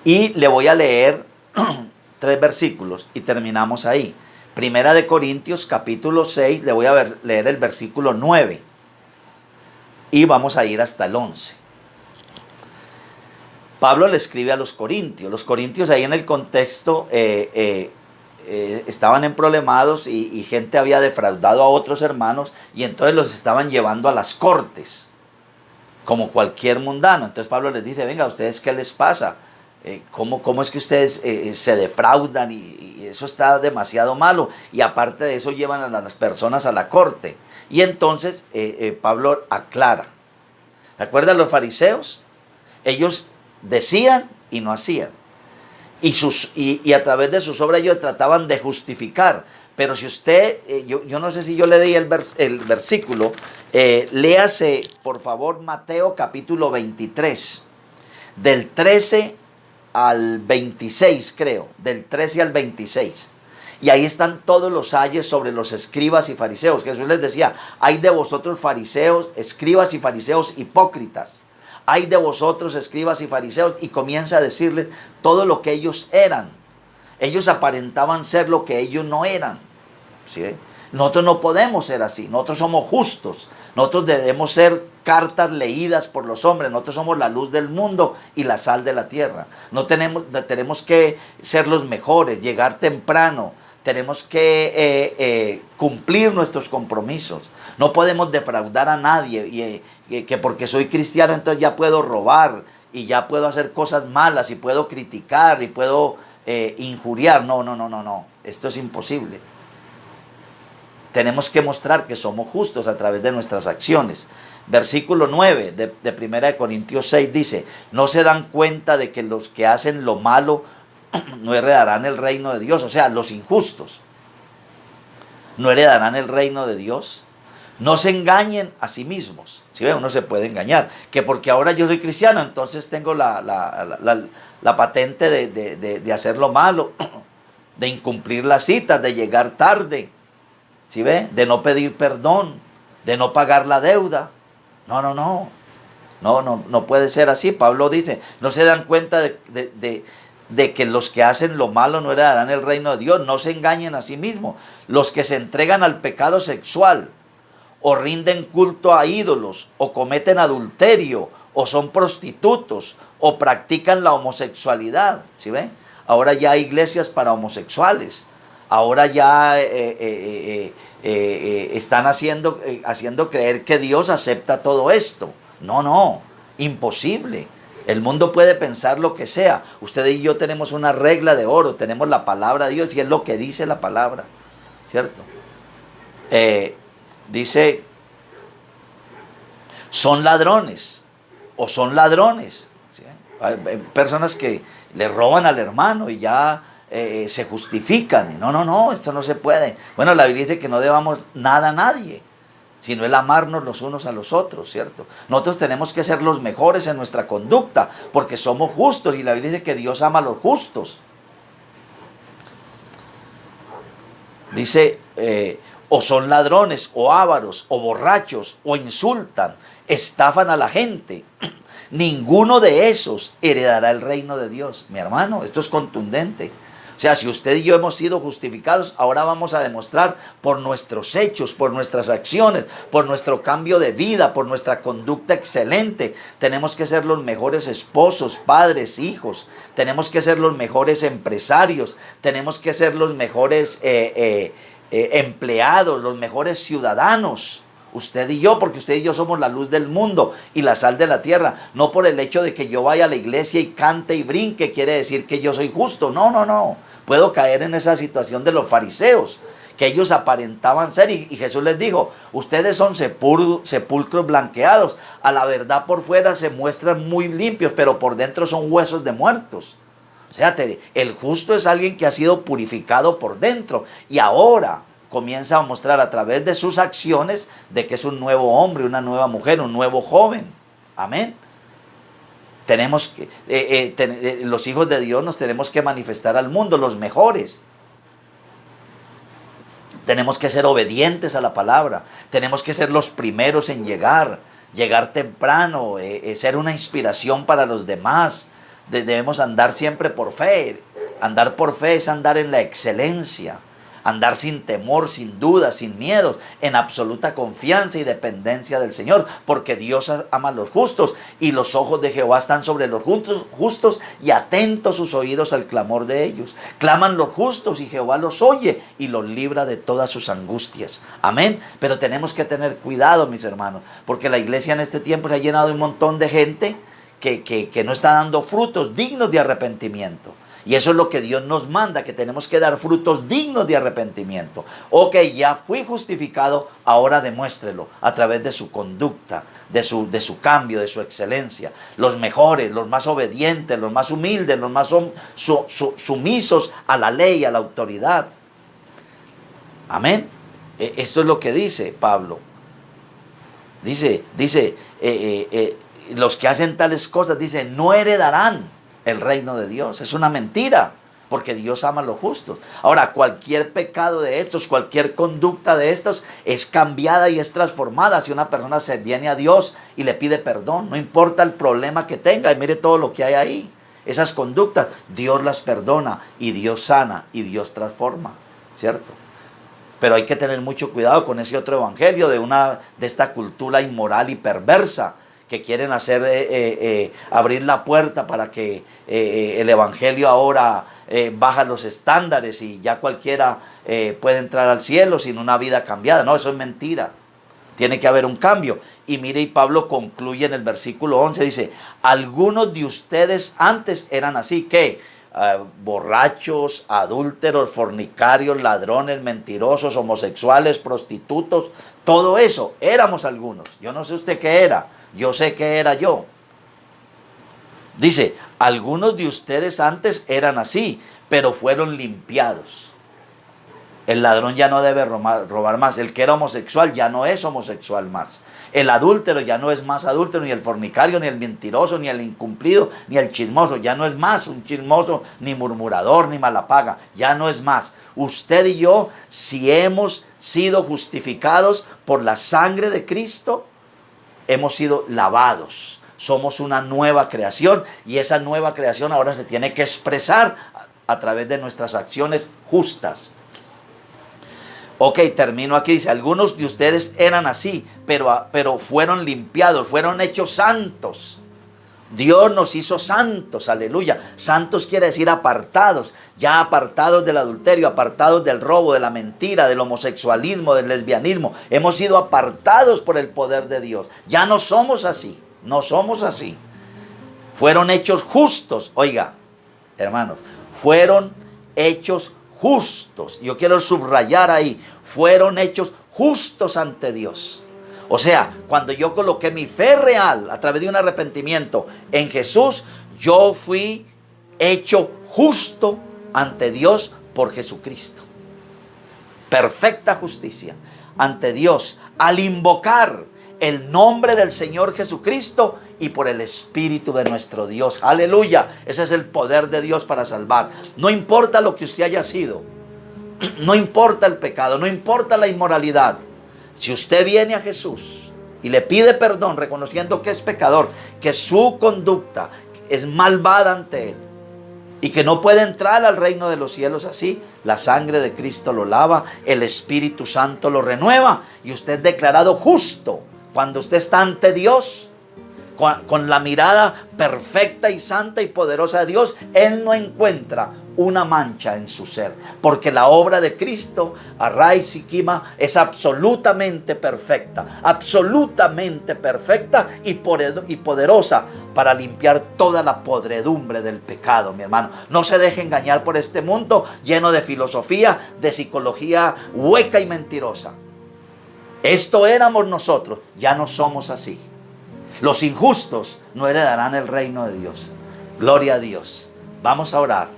Y le voy a leer 3 versículos y terminamos ahí. Primera de Corintios capítulo 6, le voy a leer el versículo 9. Y vamos a ir hasta el 11. Pablo le escribe a los corintios. Los corintios ahí en el contexto estaban emproblemados y gente había defraudado a otros hermanos y entonces los estaban llevando a las cortes como cualquier mundano. Entonces Pablo les dice, venga, ¿ustedes qué les pasa? ¿Cómo es que ustedes se defraudan y eso está demasiado malo? Y aparte de eso llevan a las personas a la corte. Y entonces Pablo aclara. ¿Se acuerdan los fariseos? Ellos decían y no hacían. Y a través de sus obras ellos trataban de justificar. Pero si usted, yo no sé si yo le di el versículo, léase por favor Mateo capítulo 23, del 13 al 26 creo, del 13 al 26. Y ahí están todos los ayes sobre los escribas y fariseos. Jesús les decía, hay de vosotros fariseos, escribas y fariseos hipócritas. Hay de vosotros escribas y fariseos, y comienza a decirles todo lo que ellos eran. Ellos aparentaban ser lo que ellos no eran. ¿Sí? Nosotros no podemos ser así, nosotros somos justos, nosotros debemos ser cartas leídas por los hombres. Nosotros somos la luz del mundo y la sal de la tierra. No tenemos que ser los mejores, llegar temprano. Tenemos que cumplir nuestros compromisos. No podemos defraudar a nadie que porque soy cristiano entonces ya puedo robar y ya puedo hacer cosas malas y puedo criticar y puedo injuriar. No. Esto es imposible. Tenemos que mostrar que somos justos a través de nuestras acciones. Versículo 9 de 1 Corintios 6 dice: ¿no se dan cuenta de que los que hacen lo malo no heredarán el reino de Dios? O sea, los injustos no heredarán el reino de Dios. No se engañen a sí mismos. Si ven, uno se puede engañar. Que porque ahora yo soy cristiano, entonces tengo la patente de hacer lo malo, de incumplir las citas, de llegar tarde. ¿Sí ve? De no pedir perdón, de no pagar la deuda. No puede ser así. Pablo dice, no se dan cuenta de que los que hacen lo malo no heredarán el reino de Dios. No se engañen a sí mismos. Los que se entregan al pecado sexual, o rinden culto a ídolos, o cometen adulterio, o son prostitutos, o practican la homosexualidad. ¿Sí ve? Ahora ya hay iglesias para homosexuales. Ahora ya están haciendo creer que Dios acepta todo esto. No, imposible. El mundo puede pensar lo que sea. Usted y yo tenemos una regla de oro, tenemos la palabra de Dios y es lo que dice la palabra, ¿cierto? Dice, son ladrones o son ladrones. ¿Sí? Hay personas que le roban al hermano y ya se justifican. Y no, esto no se puede. Bueno, la Biblia dice que no debamos nada a nadie, sino el amarnos los unos a los otros, ¿cierto? Nosotros tenemos que ser los mejores en nuestra conducta, porque somos justos, y la Biblia dice que Dios ama a los justos. Dice, o son ladrones, o ávaros, o borrachos, o insultan, estafan a la gente. Ninguno de esos heredará el reino de Dios. Mi hermano, esto es contundente. O sea, si usted y yo hemos sido justificados, ahora vamos a demostrar por nuestros hechos, por nuestras acciones, por nuestro cambio de vida, por nuestra conducta excelente. Tenemos que ser los mejores esposos, padres, hijos. Tenemos que ser los mejores empresarios. Tenemos que ser los mejores empleados, los mejores ciudadanos. Usted y yo, porque usted y yo somos la luz del mundo y la sal de la tierra. No por el hecho de que yo vaya a la iglesia y cante y brinque quiere decir que yo soy justo. No. Puedo caer en esa situación de los fariseos, que ellos aparentaban ser, y Jesús les dijo, ustedes son sepulcros blanqueados. A la verdad por fuera se muestran muy limpios, pero por dentro son huesos de muertos. O sea, el justo es alguien que ha sido purificado por dentro y ahora comienza a mostrar a través de sus acciones de que es un nuevo hombre, una nueva mujer, un nuevo joven. Amén. Tenemos que, los hijos de Dios nos tenemos que manifestar al mundo, los mejores. Tenemos que ser obedientes a la palabra. Tenemos que ser los primeros en llegar temprano, ser una inspiración para los demás. Debemos andar siempre por fe. Andar por fe es andar en la excelencia. Andar sin temor, sin dudas, sin miedos, en absoluta confianza y dependencia del Señor, porque Dios ama a los justos y los ojos de Jehová están sobre los justos y atentos sus oídos al clamor de ellos. Claman los justos y Jehová los oye y los libra de todas sus angustias. Amén. Pero tenemos que tener cuidado, mis hermanos, porque la iglesia en este tiempo se ha llenado de un montón de gente que no está dando frutos dignos de arrepentimiento. Y eso es lo que Dios nos manda, que tenemos que dar frutos dignos de arrepentimiento. Ok, ya fui justificado, ahora demuéstrelo a través de su conducta, de su cambio, de su excelencia. Los mejores, los más obedientes, los más humildes, los más sumisos a la ley, a la autoridad. Amén. Esto es lo que dice Pablo. Dice, los que hacen tales cosas, dice, no heredarán el reino de Dios. Es una mentira, porque Dios ama a los justos. Ahora, cualquier pecado de estos, cualquier conducta de estos es cambiada y es transformada si una persona se viene a Dios y le pide perdón. No importa el problema que tenga, y mire todo lo que hay ahí. Esas conductas, Dios las perdona y Dios sana y Dios transforma, ¿cierto? Pero hay que tener mucho cuidado con ese otro evangelio de esta cultura inmoral y perversa que quieren hacer abrir la puerta para que el evangelio ahora baja los estándares y ya cualquiera puede entrar al cielo sin una vida cambiada. No, eso es mentira. Tiene que haber un cambio. Y mire, y Pablo concluye en el versículo 11, dice, algunos de ustedes antes eran así, ¿qué? Borrachos, adúlteros, fornicarios, ladrones, mentirosos, homosexuales, prostitutos, todo eso, éramos algunos. Yo no sé usted qué era, yo sé qué era yo. Dice, algunos de ustedes antes eran así, pero fueron limpiados. El ladrón ya no debe robar más, el que era homosexual ya no es homosexual más. El adúltero ya no es más adúltero, ni el fornicario, ni el mentiroso, ni el incumplido, ni el chismoso. Ya no es más un chismoso, ni murmurador, ni malapaga. Ya no es más. Usted y yo, si hemos sido justificados por la sangre de Cristo, hemos sido lavados. Somos una nueva creación y esa nueva creación ahora se tiene que expresar a través de nuestras acciones justas. Ok, termino aquí, dice, algunos de ustedes eran así, pero fueron limpiados, fueron hechos santos. Dios nos hizo santos, aleluya. Santos quiere decir apartados, ya apartados del adulterio, apartados del robo, de la mentira, del homosexualismo, del lesbianismo. Hemos sido apartados por el poder de Dios. Ya no somos así, no somos así. Fueron hechos justos, oiga, hermanos, fueron hechos justos. Yo quiero subrayar ahí, fueron hechos justos ante Dios. O sea, cuando yo coloqué mi fe real a través de un arrepentimiento en Jesús, yo fui hecho justo ante Dios por Jesucristo. Perfecta justicia ante Dios al invocar el nombre del Señor Jesucristo y por el Espíritu de nuestro Dios. Aleluya. Ese es el poder de Dios para salvar. No importa lo que usted haya sido. No importa el pecado. No importa la inmoralidad. Si usted viene a Jesús y le pide perdón reconociendo que es pecador, que su conducta es malvada ante Él y que no puede entrar al reino de los cielos así, la sangre de Cristo lo lava, el Espíritu Santo lo renueva y usted es declarado justo. Cuando usted está ante Dios, con la mirada perfecta y santa y poderosa de Dios, Él no encuentra una mancha en su ser, porque la obra de Cristo, Array Sikima, es absolutamente perfecta y poderosa para limpiar toda la podredumbre del pecado, mi hermano. No se deje engañar por este mundo lleno de filosofía, de psicología hueca y mentirosa. Esto éramos nosotros, ya no somos así. Los injustos no heredarán el reino de Dios. Gloria a Dios. Vamos a orar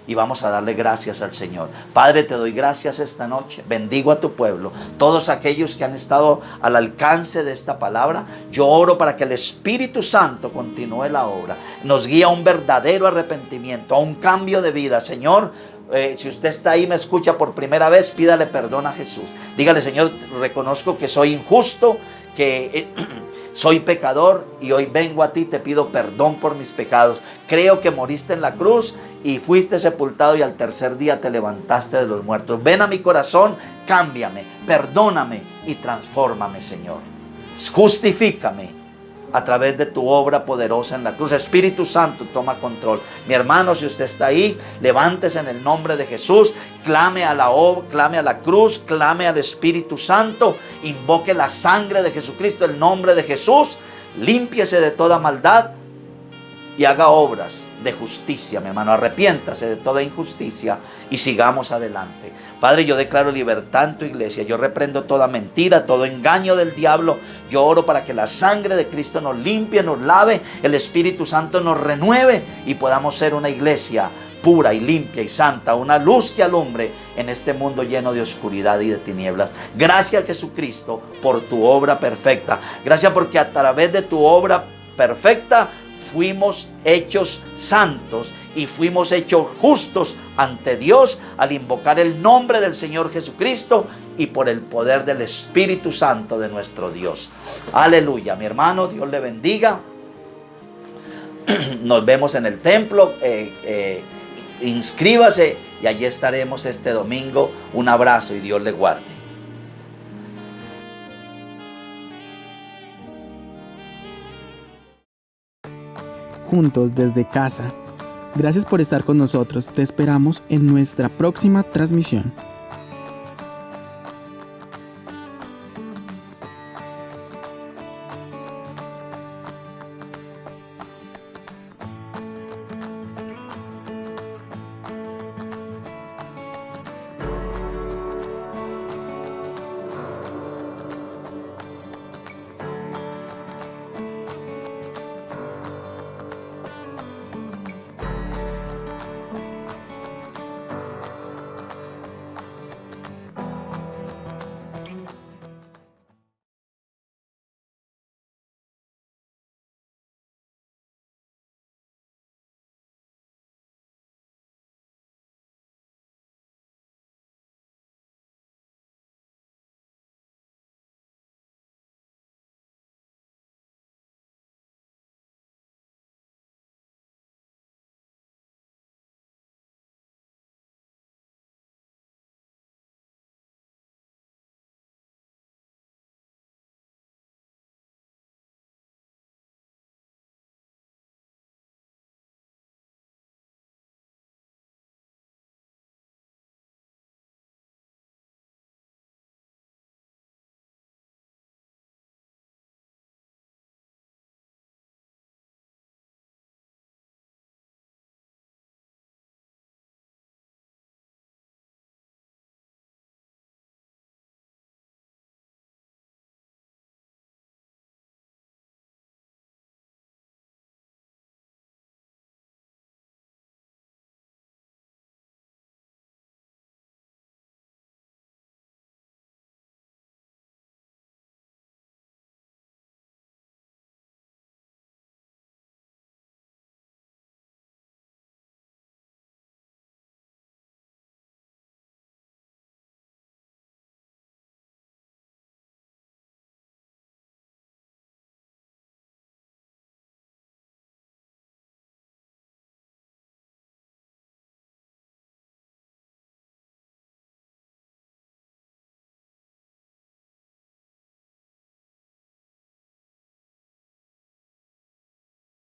y vamos a darle gracias al Señor. Padre, te doy gracias esta noche. Bendigo a tu pueblo. Todos aquellos que han estado al alcance de esta palabra, yo oro para que el Espíritu Santo continúe la obra. Nos guíe a un verdadero arrepentimiento, a un cambio de vida. Señor, si usted está ahí y me escucha por primera vez, pídale perdón a Jesús. Dígale: Señor, reconozco que soy injusto, que soy pecador y hoy vengo a ti, te pido perdón por mis pecados. Creo que moriste en la cruz y fuiste sepultado y al tercer día te levantaste de los muertos. Ven a mi corazón, cámbiame, perdóname y transfórmame, Señor. Justifícame a través de tu obra poderosa en la cruz. Espíritu Santo, toma control. Mi hermano, si usted está ahí, levántese en el nombre de Jesús, clame a la cruz, clame al Espíritu Santo, invoque la sangre de Jesucristo, el nombre de Jesús, límpiese de toda maldad y haga obras de justicia, mi hermano. Arrepiéntase de toda injusticia y sigamos adelante. Padre, yo declaro libertad en tu iglesia. Yo reprendo toda mentira, todo engaño del diablo. Yo oro para que la sangre de Cristo nos limpie, nos lave, el Espíritu Santo nos renueve y podamos ser una iglesia pura y limpia y santa, una luz que alumbre en este mundo lleno de oscuridad y de tinieblas. Gracias, Jesucristo, por tu obra perfecta. Gracias porque a través de tu obra perfecta fuimos hechos santos y fuimos hechos justos ante Dios al invocar el nombre del Señor Jesucristo y por el poder del Espíritu Santo de nuestro Dios. Aleluya, mi hermano, Dios le bendiga. Nos vemos en el templo. Inscríbase y allí estaremos este domingo. Un abrazo y Dios le guarde. juntos desde casa. Gracias por estar con nosotros. Te esperamos en nuestra próxima transmisión.